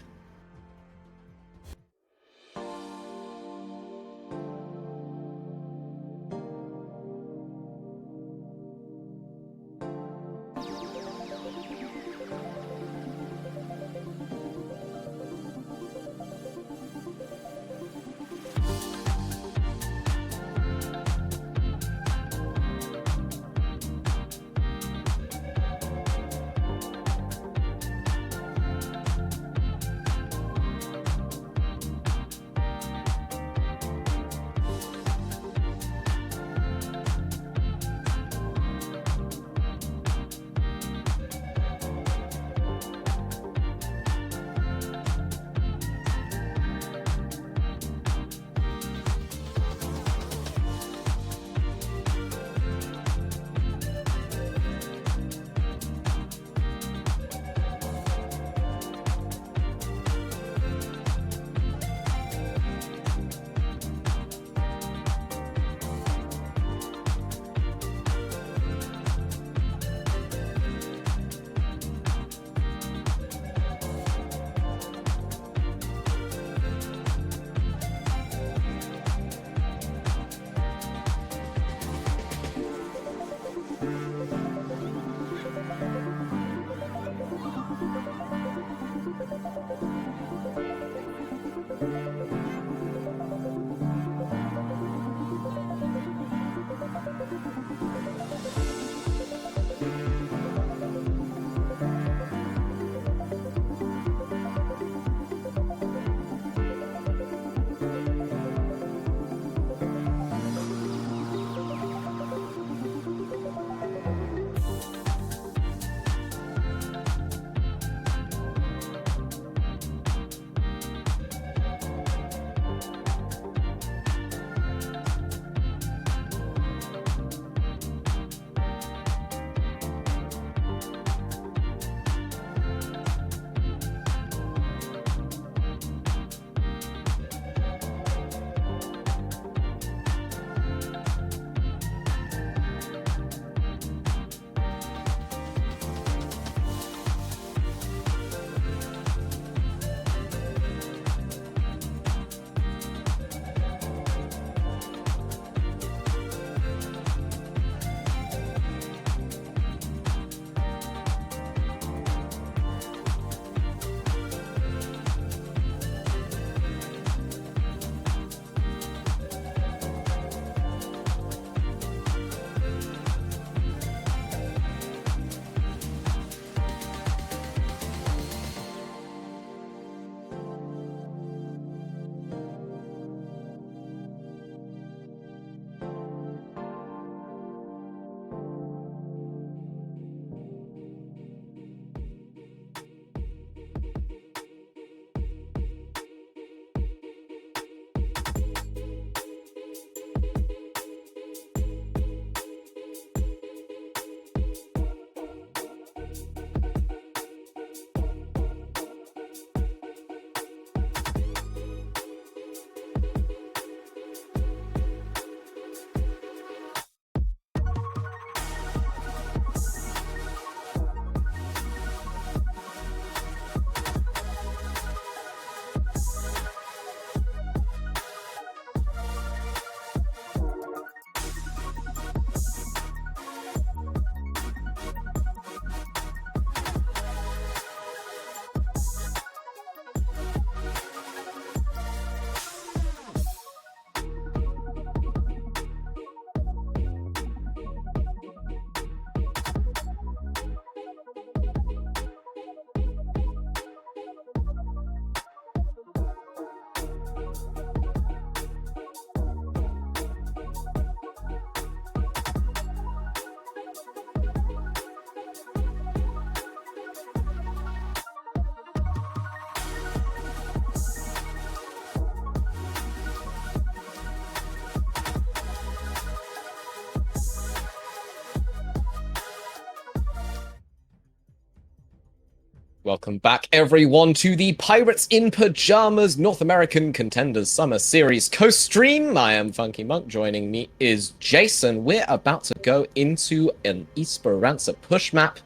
Welcome back, everyone, to the Pirates in Pyjamas North American Contenders Summer Series co-stream. I am Funky Monk. Joining me is Jason. We're about to go into an Esperanza push map.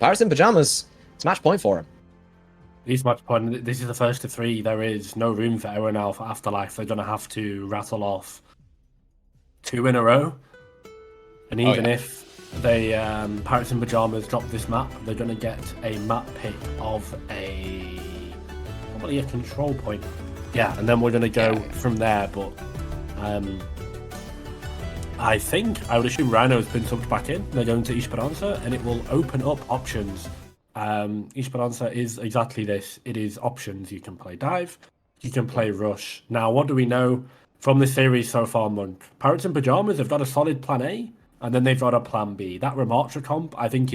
Pirates in Pyjamas. It's match point for him. These match point. This is the first of three. There is no room for error now for Afterlife. They're going to have to rattle off 2 in a row. And even if they Pirates in Pyjamas drop this map, they're going to get a map pick of probably a control point. Yeah, and then we're going to go from there. But I would assume Rhino has been subbed back in. They're going to Esperanza, and it will open up options. Esperanza is exactly this. It is options. You can play dive, you can play rush. Now, what do we know from this series so far, Monk? Pirates in Pyjamas have got a solid plan A, and then they've got a plan B. That Ramatra comp, I think,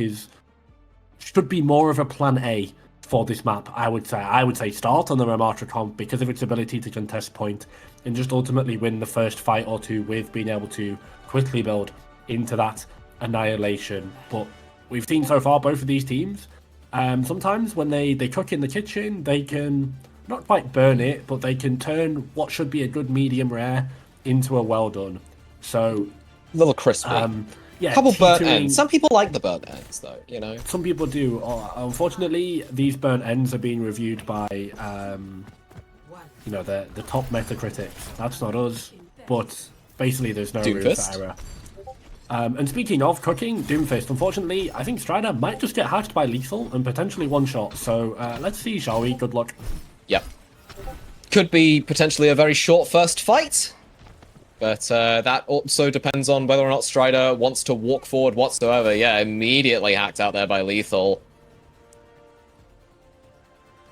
should be more of a plan A for this map. I would say start on the Ramatra comp because of its ability to contest point and just ultimately win the first fight or two with being able to quickly build into that annihilation. But we've seen so far both of these teams. Sometimes when they cook in the kitchen, they can not quite burn it, but they can turn what should be a good medium rare into a well done. So a little crispy. Yeah, couple burnt ends. Some people like the burnt ends, though. You know, some people do. Unfortunately, these burnt ends are being reviewed by the top Metacritics. That's not us, but basically, there's no room for error. And speaking of cooking, Doomfist, unfortunately, I think Strider might just get hatched by Lethal and potentially one shot. So let's see, shall we? Good luck. Yep. Could be potentially a very short first fight. But that also depends on whether or not Strider wants to walk forward whatsoever. Yeah, immediately hacked out there by Lethal.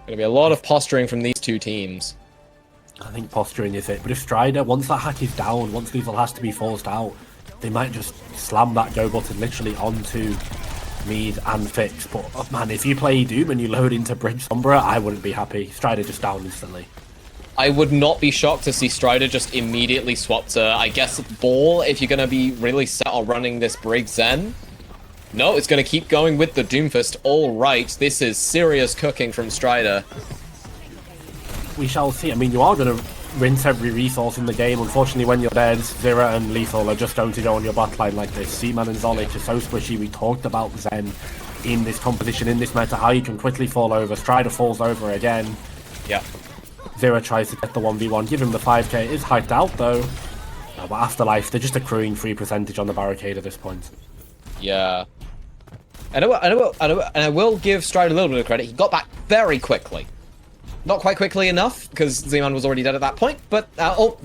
Gonna be a lot of posturing from these two teams. I think posturing is it. But if Strider, once that hack is down, once Lethal has to be forced out, they might just slam that go button literally onto Mead and Fix. But oh man, if you play Doom and you load into Bridge Sombra, I wouldn't be happy. Strider just down instantly. I would not be shocked to see Strider just immediately swap to, I guess, Ball if you're going to be really set on running this Brig Zen. No, it's going to keep going with the Doomfist. All right, this is serious cooking from Strider. We shall see. I mean, you are going to rinse every resource in the game. Unfortunately, when you're dead, Zira and Lethal are just going to go on your backline like this. Seaman and Zolich are so squishy. We talked about Zen in this composition, in this meta, how you can quickly fall over. Strider falls over again. Yeah. Zira tries to get the 1v1, give him the 5k. It is hyped out though. But Afterlife, they're just accruing free percentage on the barricade at this point. Yeah. And I will give Strider a little bit of credit. He got back very quickly. Not quite quickly enough, because Z-Man was already dead at that point, but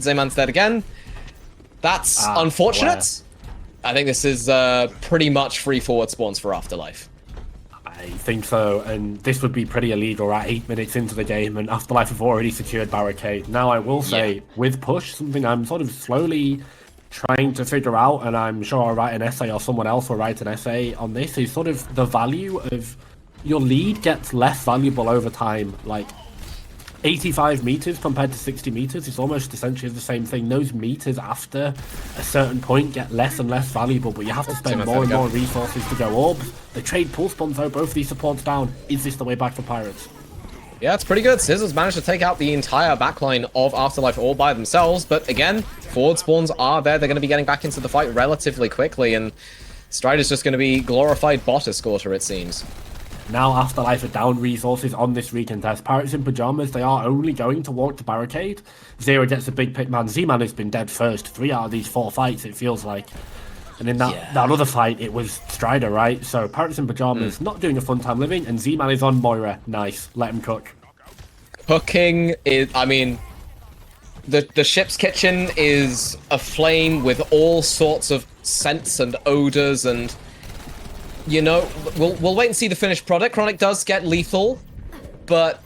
Z-Man's dead again. That's unfortunate. I think this is pretty much free forward spawns for Afterlife. I think so, and this would be pretty illegal at 8 minutes into the game, and Afterlife have already secured barricade. Now, I will say, with push, something I'm sort of slowly trying to figure out, and I'm sure I'll write an essay or someone else will write an essay on this, is sort of the value of your lead gets less valuable over time. Like, 85 meters compared to 60 meters is almost essentially the same thing. Those meters after a certain point get less and less valuable, but you have to spend more and more resources to go orbs. They trade pull spawns though, both of these supports down. Is this the way back for Pirates? Yeah, it's pretty good. Scissors managed to take out the entire backline of Afterlife all by themselves, but again, forward spawns are there. They're going to be getting back into the fight relatively quickly, and Strider's just going to be glorified bot escorter, it seems. Now Afterlife are down resources on this recontest. Pirates in Pyjamas, they are only going to walk to barricade. Zero gets a big pick, man. Z-Man has been dead first 3 out of these 4 fights, it feels like. And in that other fight, it was Strider, right? So Pirates in Pyjamas not doing a fun time living, and Z-Man is on Moira. Nice. Let him cook. Cooking is, I mean, the ship's kitchen is aflame with all sorts of scents and odors, and you know, we'll wait and see the finished product. Chronic does get Lethal, but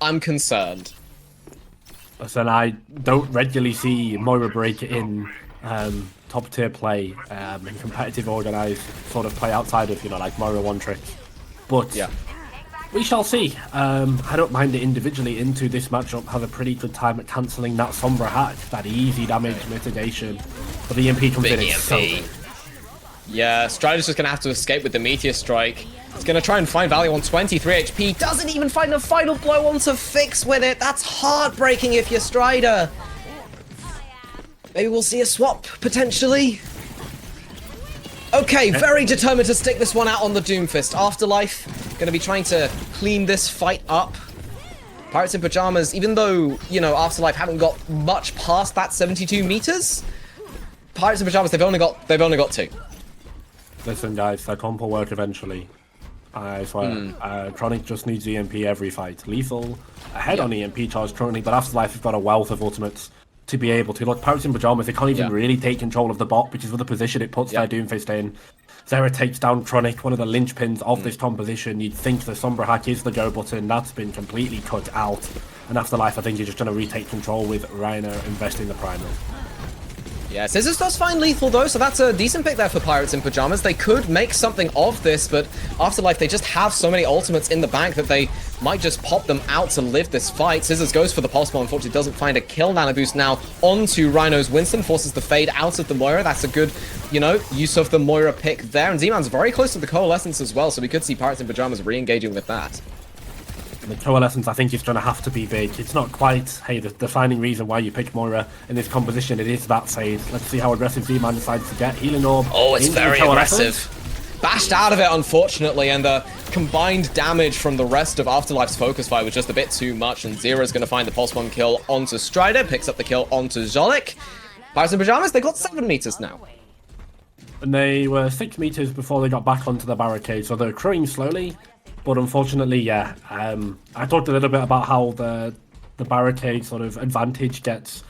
I'm concerned. Listen, I don't regularly see Moira break it in top tier play in competitive organized sort of play outside of, like Moira one trick. But we shall see. I don't mind it individually into this matchup. Have a pretty good time at cancelling that Sombra hack, that easy damage mitigation. But the EMP comes in, it's so good. Yeah, Strider's just going to have to escape with the Meteor Strike. He's going to try and find value on 23 HP. Doesn't even find a final blow onto Fix with it. That's heartbreaking if you're Strider. Maybe we'll see a swap, potentially. Okay, very determined to stick this one out on the Doomfist. Afterlife, going to be trying to clean this fight up. Pirates in Pyjamas, even though, you know, Afterlife haven't got much past that 72 meters, Pirates in Pyjamas, they've only got 2. Listen, guys, that comp will work eventually. I swear. Chronic just needs EMP every fight. Lethal ahead on EMP charge currently, but Afterlife has got a wealth of ultimates to be able to. Look, Pirates in Pyjamas, they can't even really take control of the bot, which is the position it puts their Doomfist in. Zera takes down Chronic, one of the linchpins of this composition. You'd think the Sombra hack is the go button. That's been completely cut out. And Afterlife, I think you're just going to retake control with Rhino investing the primal. Yeah, Scissors does find Lethal though, so that's a decent pick there for Pirates in Pyjamas. They could make something of this, but Afterlife, they just have so many ultimates in the bank that they might just pop them out to live this fight. Scissors goes for the Pulse Bomb, unfortunately doesn't find a kill. Nano Boost now onto Rhino's Winston, forces the fade out of the Moira. That's a good, you know, use of the Moira pick there. And Z-Man's very close to the Coalescence as well, so we could see Pirates in Pyjamas re-engaging with that. The Coalescence, I think, is going to have to be big. It's not quite, hey, the defining reason why you pick Moira in this composition. It is that fade. Let's see how aggressive Z-Man decides to get. Healing Orb. Oh, it's very aggressive. Bashed out of it, unfortunately, and the combined damage from the rest of Afterlife's focus fight was just a bit too much, and Zera's going to find the Pulse Bomb kill onto Strider, picks up the kill onto Zolik. Pirates in Pyjamas, they got 7 meters now. And they were 6 meters before they got back onto the barricade, so they're crewing slowly. But unfortunately, yeah, I talked a little bit about how the barricade sort of advantage gets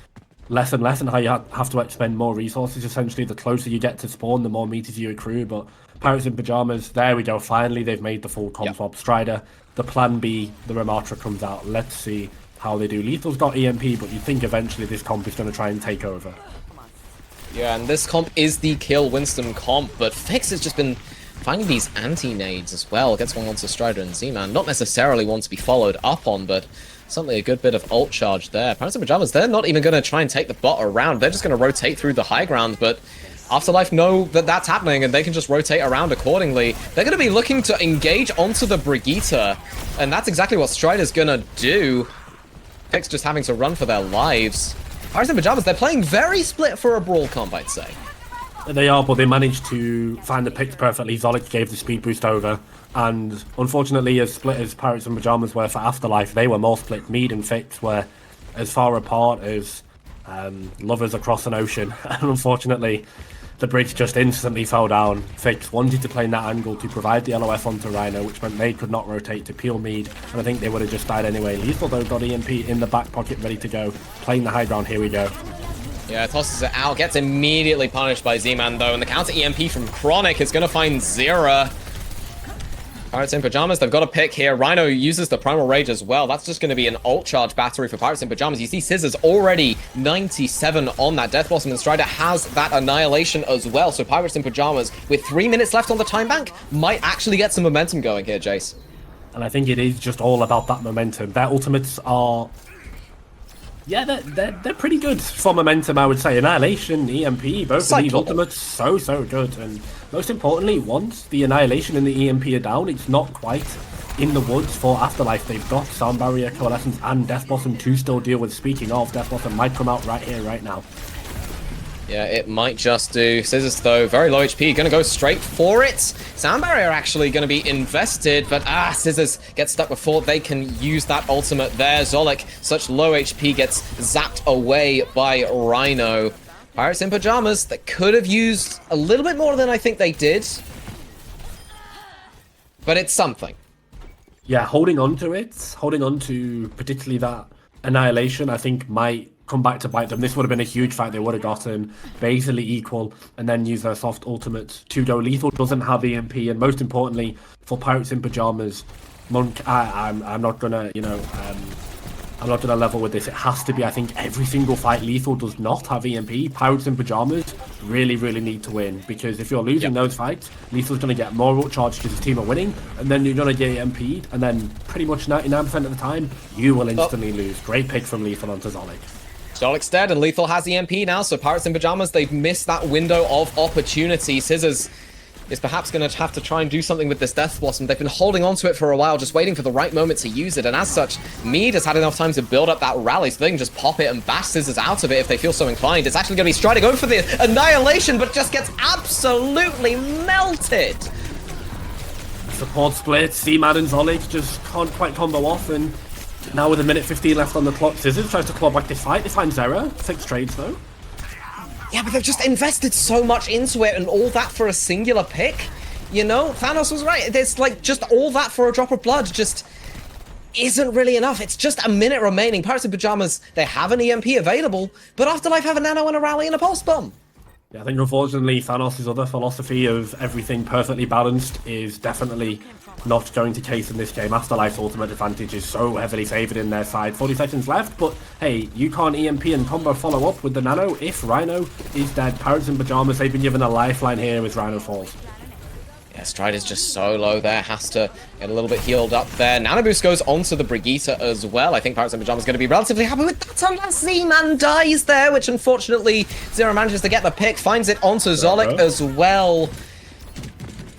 less and less, and how you have to expend more resources. Essentially, the closer you get to spawn, the more meters you accrue. But Pirates in Pyjamas, there we go. Finally, they've made the full comp swap. Strider, the plan B, the Ramatra comes out. Let's see how they do. Lethal's got EMP, but you think eventually this comp is going to try and take over. Yeah, and this comp is the kill Winston comp, but Fix has just been finding these anti-nades as well. Gets one onto Strider and Z-Man. Not necessarily one to be followed up on, but certainly a good bit of ult charge there. Pirates in Pyjamas, they're not even going to try and take the bot around. They're just going to rotate through the high ground, but Afterlife know that that's happening, and they can just rotate around accordingly. They're going to be looking to engage onto the Brigitte, and that's exactly what Strider's going to do. Fix just having to run for their lives. Pirates in Pyjamas, they're playing very split for a brawl comp, I'd say. They are, but they managed to find the picks perfectly. Zolik gave the speed boost over, and unfortunately, as split as Pirates in Pyjamas were for Afterlife, they were more split. Mead and Fix were as far apart as lovers across an ocean, and unfortunately, the bridge just instantly fell down. Fix wanted to play in that angle to provide the LOF onto Rhino, which meant they could not rotate to peel Mead, and I think they would have just died anyway. Lethal, though, got EMP in the back pocket ready to go. Playing the high ground, here we go. Yeah, tosses it out, gets immediately punished by Z-Man though, and the counter EMP from Chronic is going to find Zera. Pirates in Pyjamas, they've got a pick here. Rhino uses the Primal Rage as well. That's just going to be an ult charge battery for Pirates in Pyjamas. You see Scissors already 97 on that Death Blossom, and Strider has that Annihilation as well. So Pirates in Pyjamas, with 3 minutes left on the time bank, might actually get some momentum going here, Jace. And I think it is just all about that momentum. Their ultimates are... yeah, they're pretty good for momentum, I would say. Annihilation, EMP, both of these ultimates, so good. And most importantly, once the Annihilation and the EMP are down, it's not quite in the woods for Afterlife. They've got Sound Barrier, Coalescence, and Death Blossom to still deal with. Speaking of, Death Blossom might come out right here, right now. Yeah, it might just do. Scissors, though, very low HP. Going to go straight for it. Sound Barrier actually going to be invested, but Scissors gets stuck before they can use that ultimate there. Zolik, such low HP, gets zapped away by Rhino. Pirates in Pyjamas, that could have used a little bit more than I think they did. But it's something. Yeah, holding on to it, holding on to particularly that Annihilation, I think might come back to bite them. This would have been a huge fight. They would have gotten basically equal and then use their soft ultimates to go. Lethal doesn't have EMP, and most importantly for Pirates in Pyjamas, Monk, I'm not gonna, you know, I'm not gonna level with this. It has to be, I think, every single fight. Lethal does not have EMP. Pirates in Pyjamas really need to win, because if you're losing those fights, Lethal's gonna get more ult charge because his team are winning, and then you're gonna get EMP'd, and then pretty much 99% of the time you will instantly lose. Great pick from Lethal onto Zolik. Zolik's dead, and Lethal has EMP now, so Pirates in Pyjamas, they've missed that window of opportunity. Scissors is perhaps going to have to try and do something with this Death Blossom. They've been holding on to it for a while, just waiting for the right moment to use it, and as such, Mead has had enough time to build up that rally, so they can just pop it and bash Scissors out of it if they feel so inclined. It's actually going to be Strider going for the Annihilation, but just gets absolutely melted. Support split, C-Man and Zolik just can't quite combo off, and now with a minute 15 left on the clock, Scissors tries to claw back this fight. They find Zera, 6 trades though. Yeah, but they've just invested so much into it, and all that for a singular pick. You know, Thanos was right. There's like just all that for a drop of blood just isn't really enough. It's just a minute remaining. Pirates in Pyjamas, they have an EMP available, but Afterlife have a nano and a rally and a pulse bomb. Yeah, I think unfortunately Thanos' other philosophy of everything perfectly balanced is definitely not going to case in this game. Afterlife's ultimate advantage is so heavily favoured in their side. 40 seconds left, but hey, you can't EMP and combo follow up with the nano if Rhino is dead. Pirates in Pyjamas, they've been given a lifeline here as Rhino falls. Yeah, Strider's just so low there, has to get a little bit healed up there. Nano Boost goes onto the Brigitte as well. I think Pirates in Pyjamas going to be relatively happy with that unless Z-Man dies there, which unfortunately Zero manages to get the pick, finds it onto Zolik as well.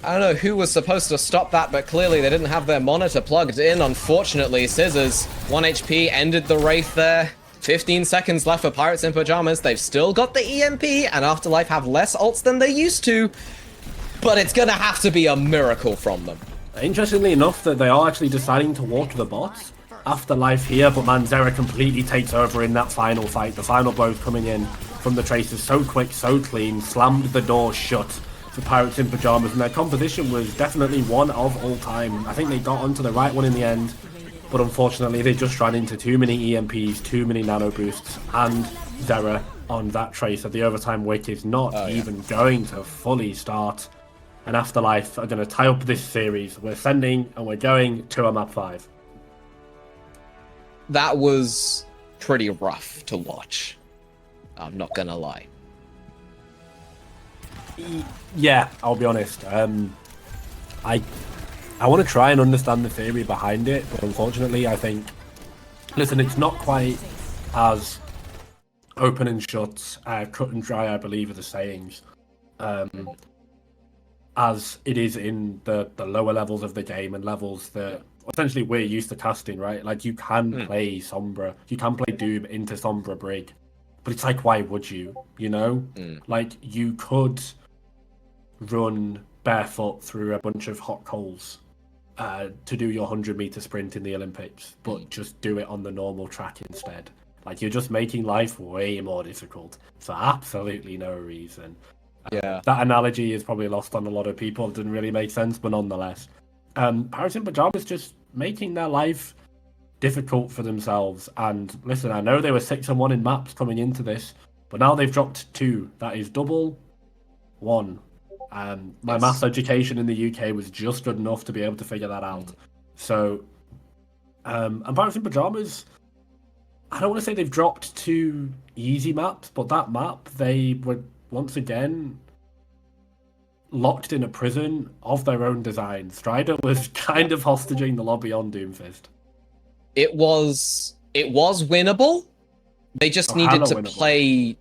I don't know who was supposed to stop that, but clearly they didn't have their monitor plugged in, unfortunately. Scissors, 1 HP, ended the Wraith there. 15 seconds left for Pirates in Pyjamas. They've still got the EMP, and Afterlife have less ults than they used to. But it's going to have to be a miracle from them. Interestingly enough, that they are actually deciding to walk the bots. Afterlife here, but man, Zera completely takes over in that final fight. The final blows coming in from the Tracers so quick, so clean, slammed the door shut for Pirates in Pyjamas, and their composition was definitely one of all time. I think they got onto the right one in the end, but unfortunately they just ran into too many EMPs, too many nano boosts, and Zera on that Tracer. The overtime wick is not even going to fully start, and Afterlife are going to tie up this series. We're sending and we're going to a map 5. That was pretty rough to watch. I'm not going to lie. Yeah, I'll be honest. I want to try and understand the theory behind it, but unfortunately, I think, listen, it's not quite as open and shut, cut and dry, I believe are the sayings, as it is in the lower levels of the game and levels that essentially we're used to casting, right? Like you can play Sombra, you can play Doom into Sombra Brig, but it's like, why would you? You know, like you could run barefoot through a bunch of hot coals to do your 100-meter sprint in the Olympics, but just do it on the normal track instead. Like you're just making life way more difficult for absolutely no reason. Yeah, that analogy is probably lost on a lot of people. It didn't really make sense, but nonetheless, Pirates in Pyjamas just making their life difficult for themselves. And listen, I know they were 6-1 in maps coming into this, but now they've dropped 2. That is double 1. My maths education in the UK was just good enough to be able to figure that out. So, and Pirates in Pyjamas, I don't want to say they've dropped 2 easy maps, but that map, they were once again locked in a prison of their own design. Strider was kind of hostaging the lobby on Doomfist. It was winnable. They just needed to play.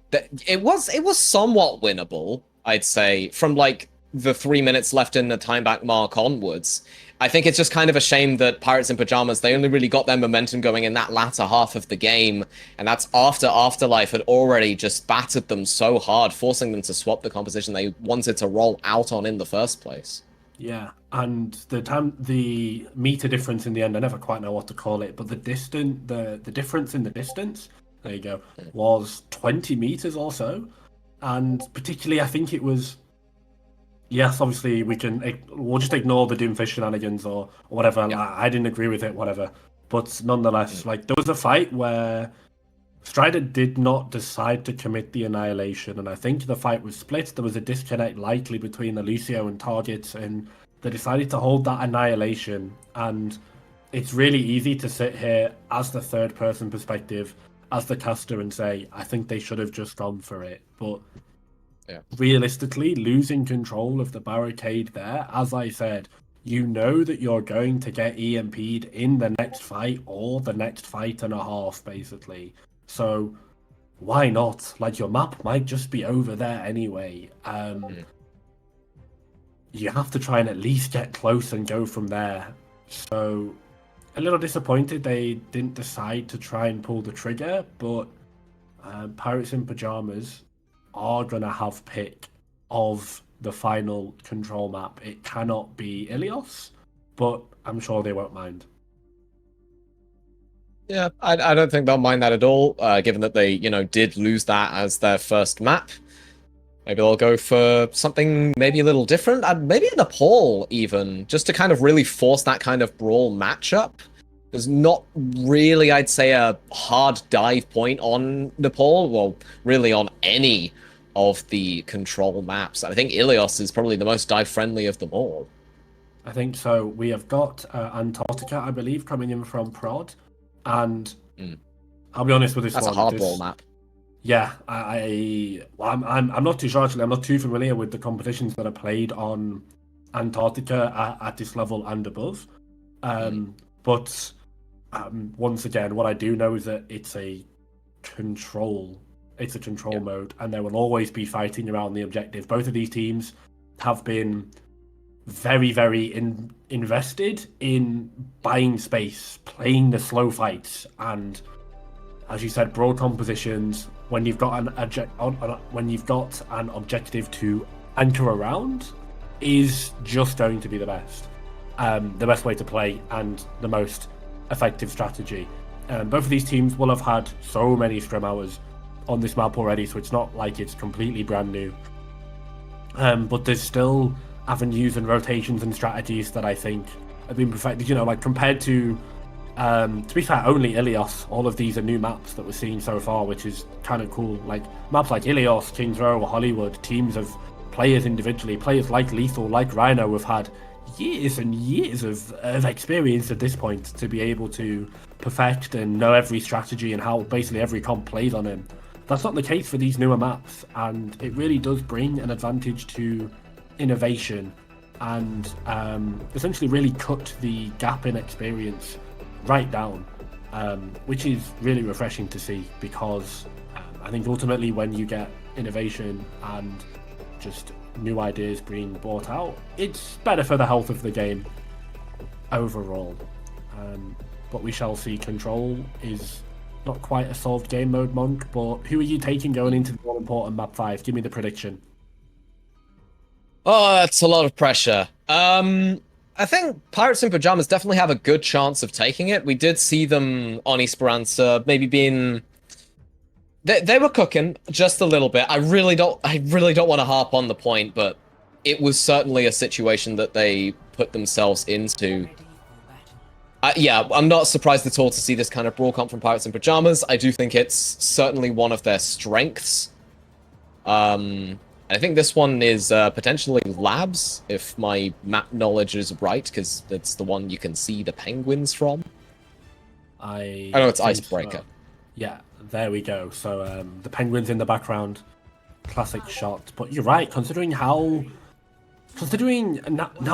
It was somewhat winnable, I'd say, from like the 3 minutes left in the time back mark onwards. I think it's just kind of a shame that Pirates in Pyjamas, they only really got their momentum going in that latter half of the game, and that's after Afterlife had already just battered them so hard, forcing them to swap the composition they wanted to roll out on in the first place. Yeah, and the meter difference in the end, I never quite know what to call it, but the difference in the distance, there you go, was 20 meters or so, and particularly I think it was. Yes, obviously we'll just ignore the Doomfish shenanigans or whatever. Yeah. I didn't agree with it, whatever. But nonetheless, like there was a fight where Strider did not decide to commit the annihilation, and I think the fight was split. There was a disconnect likely between the Lucio and targets, and they decided to hold that annihilation. And it's really easy to sit here as the third person perspective, as the caster, and say, I think they should have just gone for it. But realistically, losing control of the barricade there, as I said, you know that you're going to get EMP'd in the next fight or the next fight and a half, basically. So why not? Like, your map might just be over there anyway. you have to try and at least get close and go from there. So a little disappointed they didn't decide to try and pull the trigger, but Pirates in Pyjamas are going to have pick of the final control map. It cannot be Ilios, but I'm sure they won't mind. Yeah, I don't think they'll mind that at all, given that they, did lose that as their first map. Maybe they'll go for something maybe a little different, maybe a Nepal even, just to kind of really force that kind of brawl matchup. There's not really, I'd say, a hard dive point on Nepal, well, really on any of the control maps. I think Ilios is probably the most dive-friendly of them all. I think so. We have got Antarctica, I believe, coming in from Prod, and I'll be honest with this That's one. That's a hardball map. Yeah, I'm not too sure actually. I'm not too familiar with the competitions that are played on Antarctica at this level and above. But once again, what I do know is that it's a control mode, and there will always be fighting around the objective. Both of these teams have been very, very invested in buying space, playing the slow fights, and as you said, broad compositions. When you've got an objective to anchor around, is just going to be the best way to play and the most effective strategy. Both of these teams will have had so many scrim hours on this map already, so it's not like it's completely brand new. But there's still avenues and rotations and strategies that I think have been perfected. Like compared to be fair, only Ilios. All of these are new maps that we're seeing so far, which is kind of cool. Like maps like Ilios, Kings Row, or Hollywood, teams of players individually, players like Lethal, like Rhino, have had years and years of experience at this point to be able to perfect and know every strategy and how basically every comp plays on him. That's not the case for these newer maps, and it really does bring an advantage to innovation and essentially really cut the gap in experience right down, which is really refreshing to see, because I think ultimately when you get innovation and just new ideas being brought out, it's better for the health of the game overall. But we shall see. Control is not quite a solved game mode, Monk, but who are you taking going into the all-important map 5? Give me the prediction. Oh, that's a lot of pressure. I think Pirates in Pyjamas definitely have a good chance of taking it. We did see them on Esperanza, maybe being... They were cooking just a little bit. I really don't want to harp on the point, but it was certainly a situation that they put themselves into. Yeah, I'm not surprised at all to see this kind of brawl comp from Pirates in Pyjamas. I do think it's certainly one of their strengths. I think this one is potentially Labs, if my map knowledge is right, because it's the one you can see the penguins from. I know it's Icebreaker. So. Yeah, there we go. So the penguins in the background, classic shot. But you're right, considering now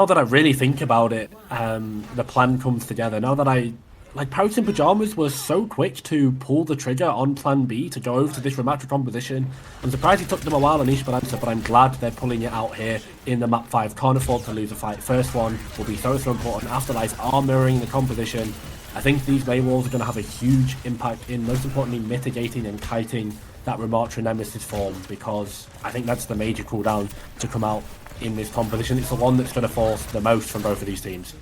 that I really think about it, the plan comes together. Now that Pirates in Pyjamas was so quick to pull the trigger on Plan B to go over to this rematch composition. I'm surprised it took them a while on Esperanza, but I'm glad they're pulling it out here in the map 5. Can't afford to lose a fight. First one will be so important. Afterlife are mirroring the composition. I think these lay walls are going to have a huge impact in, most importantly, mitigating and kiting that Ramatra Nemesis form, because I think that's the major cooldown to come out in this composition. It's the one that's going to force the most from both of these teams.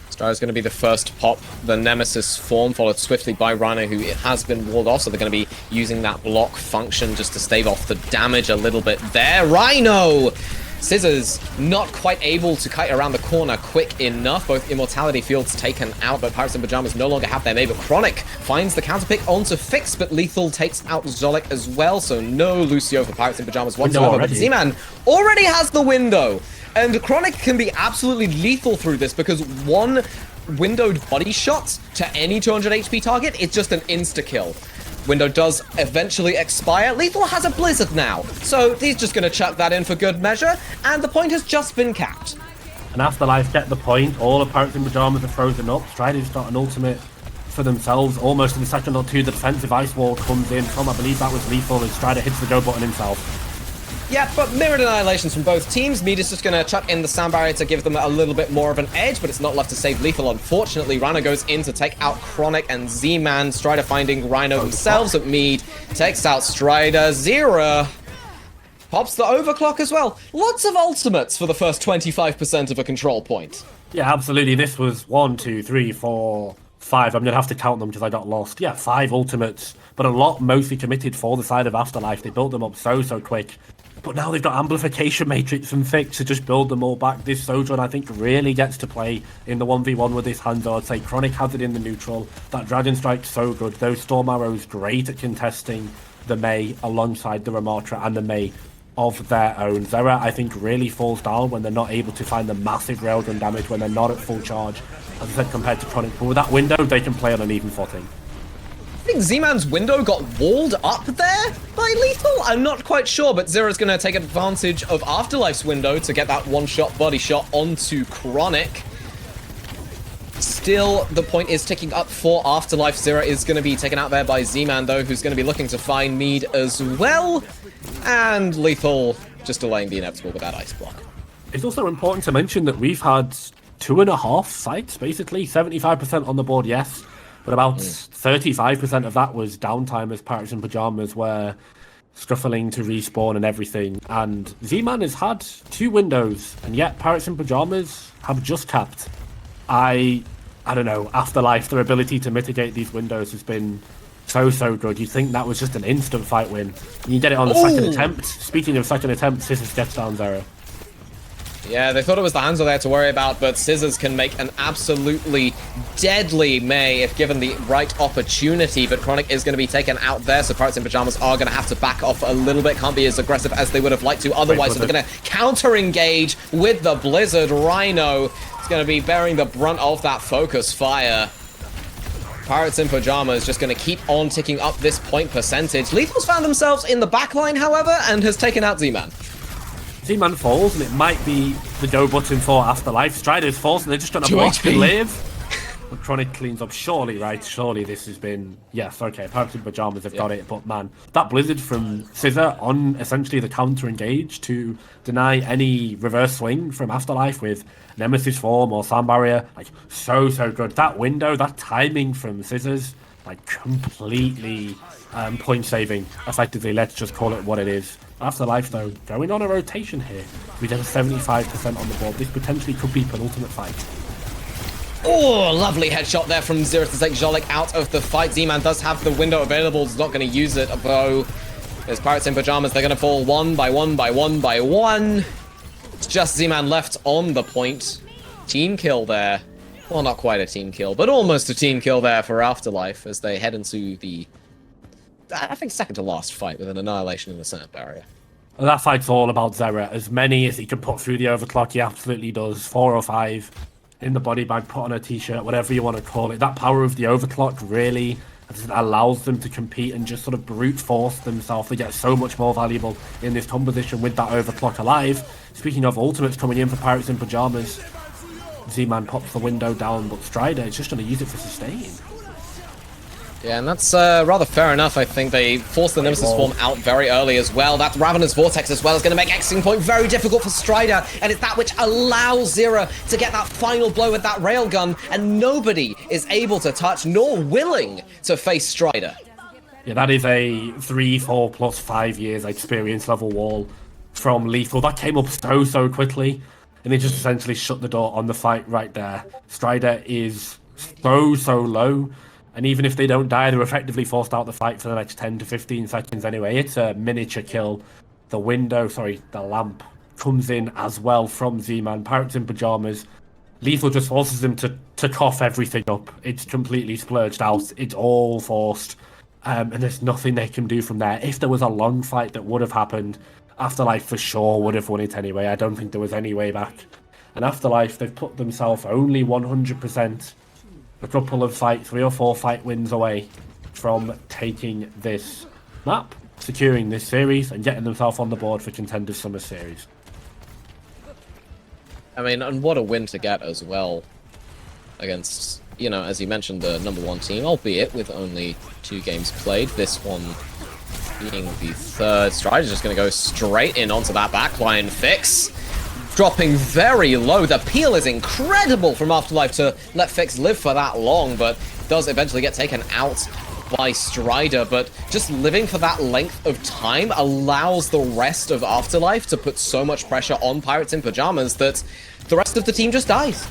Strider's going to be the first to pop the Nemesis form, followed swiftly by Rhino, who has been walled off, so they're going to be using that block function just to stave off the damage a little bit there. Rhino! Scissors not quite able to kite around the corner quick enough. Both Immortality Fields taken out, but Pirates in Pyjamas no longer have their neighbor. Chronic finds the counterpick onto Fix, but Lethal takes out Zolik as well, so no Lucio for Pirates in Pyjamas whatsoever. But Z-Man already has the window, and Chronic can be absolutely lethal through this, because one windowed body shot to any 200 HP target is just an insta-kill. Window does eventually expire. Lethal has a blizzard now, so he's just going to chuck that in for good measure, and the point has just been capped. And Afterlife get the point. All the Pirates in Pyjamas are frozen up. Strider's got an ultimate for themselves. Almost in the second or two, the defensive ice wall comes in from, I believe that was Lethal, and Strider hits the go button himself. Yeah, but mirrored annihilations from both teams. Mead is just going to chuck in the sound barrier to give them a little bit more of an edge, but it's not enough to save Lethal, unfortunately. Rhino goes in to take out Chronic and Z-Man. Strider finding Rhino themselves, but Mead takes out Strider. Zera pops the overclock as well. Lots of ultimates for the first 25% of a control point. Yeah, absolutely. This was 1, 2, 3, 4, 5. I'm going to have to count them because I got lost. Yeah, 5 ultimates, but a lot mostly committed for the side of Afterlife. They built them up so quick. But now they've got Amplification Matrix and Fix to just build them all back. This Sojourn, I think, really gets to play in the 1v1 with this Hanzo. I'd say Chronic has it in the neutral. That Dragon Strike's so good. Those Storm Arrows great at contesting the Mei alongside the Ramattra and the Mei of their own. Zera, I think, really falls down when they're not able to find the massive railgun damage, when they're not at full charge, as I said, compared to Chronic. But with that window, they can play on an even footing. I think Z-Man's window got walled up there by Lethal? I'm not quite sure, but Zera's going to take advantage of Afterlife's window to get that one-shot body shot onto Chronic. Still, the point is ticking up for Afterlife. Zera is going to be taken out there by Z-Man, though, who's going to be looking to find Mead as well. And Lethal just delaying the inevitable with that ice block. It's also important to mention that we've had 2.5 sites, basically. 75% on the board, yes. But about 35% of that was downtime as Pirates and Pyjamas were scuffling to respawn and everything. And Z-Man has had 2 windows, and yet Pirates and Pyjamas have just capped. I don't know, Afterlife, their ability to mitigate these windows has been so good. You'd think that was just an instant fight win. And you get it on the second attempt. Speaking of second attempts, Scissors gets down Zera. Yeah, they thought it was the Hanzo there to worry about, but Scissors can make an absolutely deadly Mei if given the right opportunity, but Chronic is going to be taken out there, so Pirates in Pyjamas are going to have to back off a little bit, can't be as aggressive as they would have liked to otherwise, so they're going to counter-engage with the Blizzard. Rhino is going to be bearing the brunt of that focus fire. Pirates in Pyjamas just going to keep on ticking up this point percentage. Lethal's found themselves in the backline, however, and has taken out Z-Man. Z-Man falls, and it might be the go button for Afterlife. Strider's falls, and they're just trying to block and live. But Chronic cleans up. Surely, right? Surely this has been... Yes, okay, Pirates in Pyjamas have got it, but man, that Blizzard from Scissor on essentially the counter-engage to deny any reverse swing from Afterlife with Nemesis form or Sound Barrier, like, so good. That window, that timing from Scissors, like, completely point-saving, effectively. Let's just call it what it is. Afterlife, though, going on a rotation here. We get a 75% on the board. This potentially could be penultimate fight. Oh, lovely headshot there from Zera to take Jolik out of the fight. Z-Man does have the window available. He's not going to use it, though. There's Pirates in Pyjamas. They're going to fall one by one. It's just Z-Man left on the point. Team kill there. Well, not quite a team kill, but almost a team kill there for Afterlife as they head into the... I think second to last fight with an annihilation in the center barrier. Well, that fight's all about Zera. As many as he can put through the overclock, he absolutely does. 4 or 5 in the body bag, put on a t-shirt, whatever you want to call it. That power of the overclock really allows them to compete and just sort of brute force themselves. They get so much more valuable in this composition with that overclock alive. Speaking of ultimates coming in for Pirates in Pyjamas, Z-Man pops the window down, but Strider is just going to use it for sustain. Yeah, and that's rather fair enough. I think they forced the Nemesis form out very early as well. That Ravenous Vortex as well is going to make Xing Point very difficult for Strider, and it's that which allows Zera to get that final blow with that railgun, and nobody is able to touch nor willing to face Strider. Yeah, that is a 3, 4 plus 5 years experience level wall from Lethal. That came up so quickly, and they just essentially shut the door on the fight right there. Strider is so low. And even if they don't die, they're effectively forced out the fight for the next 10 to 15 seconds anyway. It's a miniature kill. The lamp comes in as well from Z-Man. Pirates in Pyjamas. Lethal just forces them to cough everything up. It's completely splurged out. It's all forced. And there's nothing they can do from there. If there was a long fight that would have happened, Afterlife for sure would have won it anyway. I don't think there was any way back. And Afterlife, they've put themselves only 100%. A couple of 3 or 4 fight wins away from taking this map, securing this series, and getting themselves on the board for Contenders Summer Series. I mean, and what a win to get as well against, you know, as you mentioned, the #1 team, albeit with only 2 games played. This one being the third. Strider's just going to go straight in onto that backline fix. Dropping very low. The peel is incredible from Afterlife to let Fix live for that long, but does eventually get taken out by Strider. But just living for that length of time allows the rest of Afterlife to put so much pressure on Pirates in Pyjamas that the rest of the team just dies.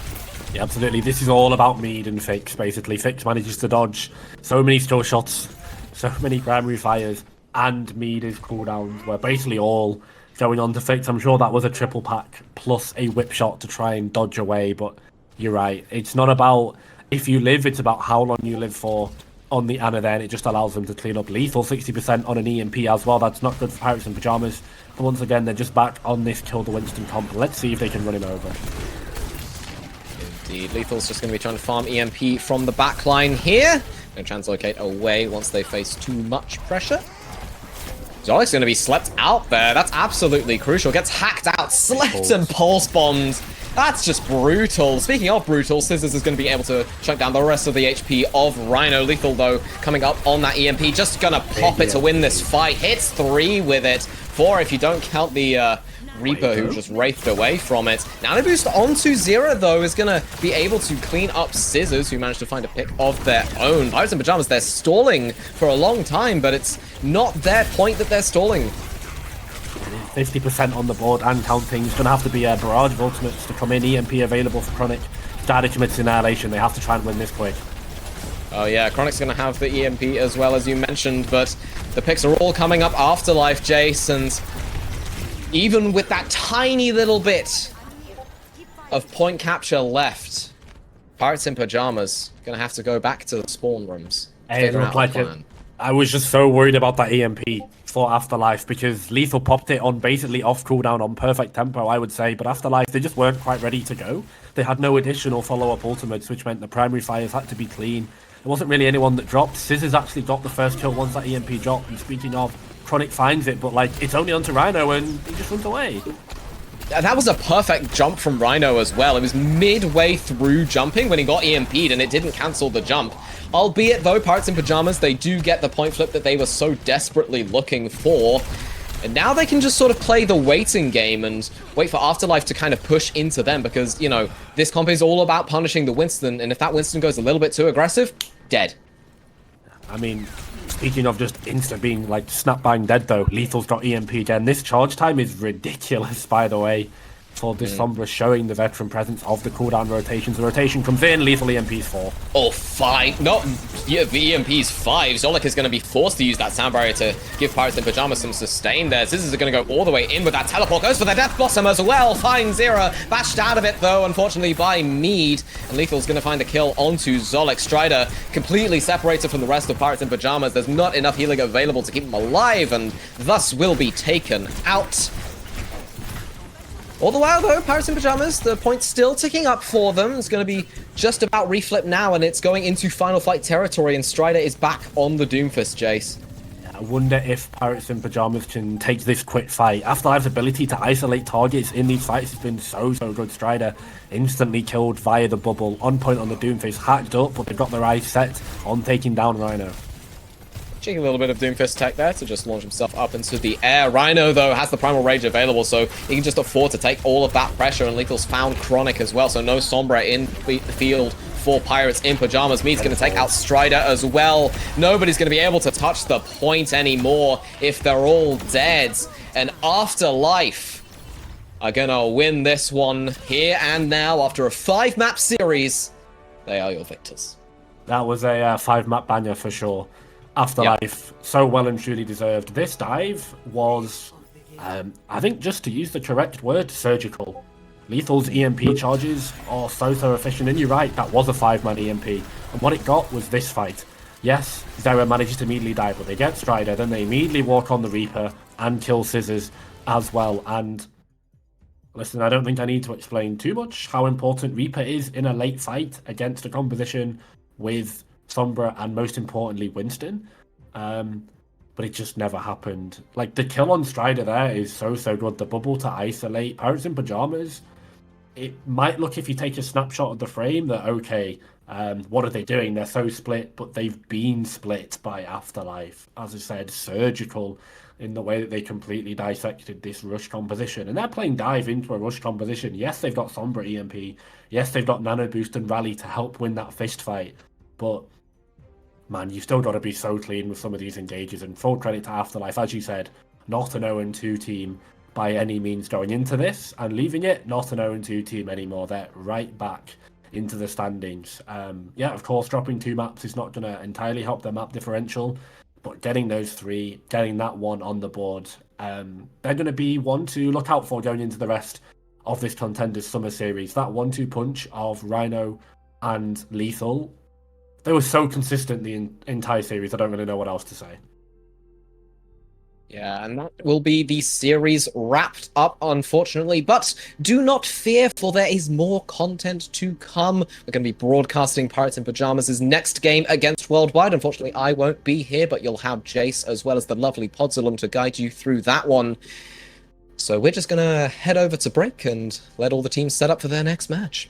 Yeah, absolutely. This is all about Mead and Fix, basically. Fix manages to dodge so many skill shots, so many primary fires, and Mead is cooldowns were basically all going on to Fix. I'm sure that was a triple pack plus a whip shot to try and dodge away, but you're right. It's not about if you live, it's about how long you live for on the Ana then. It just allows them to clean up lethal 60% on an EMP as well. That's not good for Pirates in Pyjamas. But once again, they're just back on this kill the Winston comp. Let's see if they can run him over. Indeed, Lethal's just going to be trying to farm EMP from the backline here. Going to translocate away once they face too much pressure. Zolic's going to be slept out there. That's absolutely crucial. Gets hacked out, slept and pulse bombed. That's just brutal. Speaking of brutal, Scissors is going to be able to chunk down the rest of the HP of Rhino. Lethal, though, coming up on that EMP. Just going to pop it to win this fight. Hits 3 with it. 4 if you don't count the Reaper who just wraithed away from it. Nano boost onto Zero, though, is going to be able to clean up Scissors, who managed to find a pick of their own. Pirates in Pyjamas, they're stalling for a long time, but it's not their point that they're stalling. 50% on the board and counting. It's going to have to be a barrage of ultimates to come in. EMP available for Chronic. Data commits Annihilation. They have to try and win this quick. Oh yeah, Chronic's going to have the EMP as well, as you mentioned, but the picks are all coming up Afterlife, Jace, and even with that tiny little bit of point capture left, Pirates in Pyjamas going to have to go back to the spawn rooms. It looked like it. I was just so worried about that EMP for Afterlife because Lethal popped it on basically off cooldown on perfect tempo, I would say, but Afterlife, they just weren't quite ready to go. They had no additional follow-up ultimates, which meant the primary fires had to be clean. There wasn't really anyone that dropped. Scissors actually got the first kill once that EMP dropped, and speaking of, Chronic finds it, but like, it's only onto Rhino and he just runs away. That was a perfect jump from Rhino as well. It was midway through jumping when he got EMP'd and it didn't cancel the jump. Albeit, though, Pirates in Pyjamas, they do get the point flip that they were so desperately looking for. And now they can just sort of play the waiting game and wait for Afterlife to kind of push into them because, you know, this comp is all about punishing the Winston, and if that Winston goes a little bit too aggressive, dead. I mean, speaking of just insta being like snap bang dead though, Lethal's got EMP again. This charge time is ridiculous, by the way, for this Sombra, showing the veteran presence of the cooldown rotations. The rotation comes in, Lethal EMP's 4. Oh, 5. No, yeah, the EMP's 5. Zolik is going to be forced to use that sound barrier to give Pirates in Pyjamas some sustain there. Scissors are going to go all the way in with that teleport. Goes for the Death Blossom as well. Finds Zero. Bashed out of it, though, unfortunately, by Mead. And Lethal's going to find a kill onto Zolik. Strider completely separated from the rest of Pirates in Pyjamas. There's not enough healing available to keep him alive, and thus will be taken out. All the while, though, Pirates in Pyjamas, the point's still ticking up for them. It's going to be just about reflip now, and it's going into final fight territory, and Strider is back on the Doomfist, Jace. I wonder if Pirates in Pyjamas can take this quick fight. Afterlife's ability to isolate targets in these fights has been so good. Strider instantly killed via the bubble, on point on the Doomfist, hacked up, but they've got their eyes set on taking down Rhino. Cheeky little bit of Doomfist tech there to just launch himself up into the air. Rhino, though, has the Primal Rage available, so he can just afford to take all of that pressure, and Lethal's found Chronic as well, so no Sombra in the field for Pirates in Pyjamas. Mead's going to take out Strider as well. Nobody's going to be able to touch the point anymore if they're all dead. And Afterlife are going to win this one here and now after a 5-map series. They are your victors. That was a 5-map banger for sure. Afterlife, so well and truly deserved. This dive was, I think, just to use the correct word, surgical. Lethal's EMP charges are so efficient, and you're right, that was a 5-man EMP. And what it got was this fight. Yes, Zera manages to immediately die, but they get Strider, then they immediately walk on the Reaper and kill Scissors as well. And listen, I don't think I need to explain too much how important Reaper is in a late fight against a composition with Sombra and, most importantly, Winston. But it just never happened. Like, the kill on Strider there is so good. The bubble to isolate. Pirates in Pyjamas, it might look, if you take a snapshot of the frame, that, okay, What are they doing? They're so split, but they've been split by Afterlife. As I said, surgical in the way that they completely dissected this rush composition. And they're playing dive into a rush composition. Yes, they've got Sombra EMP. Yes, they've got Nano Boost and Rally to help win that fist fight. But man, you still got to be so clean with some of these engages. And full credit to Afterlife, as you said, not an 0-2 team by any means going into this, and leaving it not an 0-2 team anymore. They're right back into the standings. Yeah, of course, dropping 2 maps is not going to entirely help their map differential, but getting those 3, getting that one on the board, they're going to be one to look out for going into the rest of this Contenders Summer Series. That 1-2 punch of Rhino and Lethal, they were so consistent the entire series, I don't really know what else to say. Yeah, and that will be the series wrapped up, unfortunately. But do not fear, for there is more content to come. We're going to be broadcasting Pirates in Pyjamas' next game against Worldwide. Unfortunately, I won't be here, but you'll have Jace as well as the lovely Pods along to guide you through that one. So we're just going to head over to break and let all the teams set up for their next match.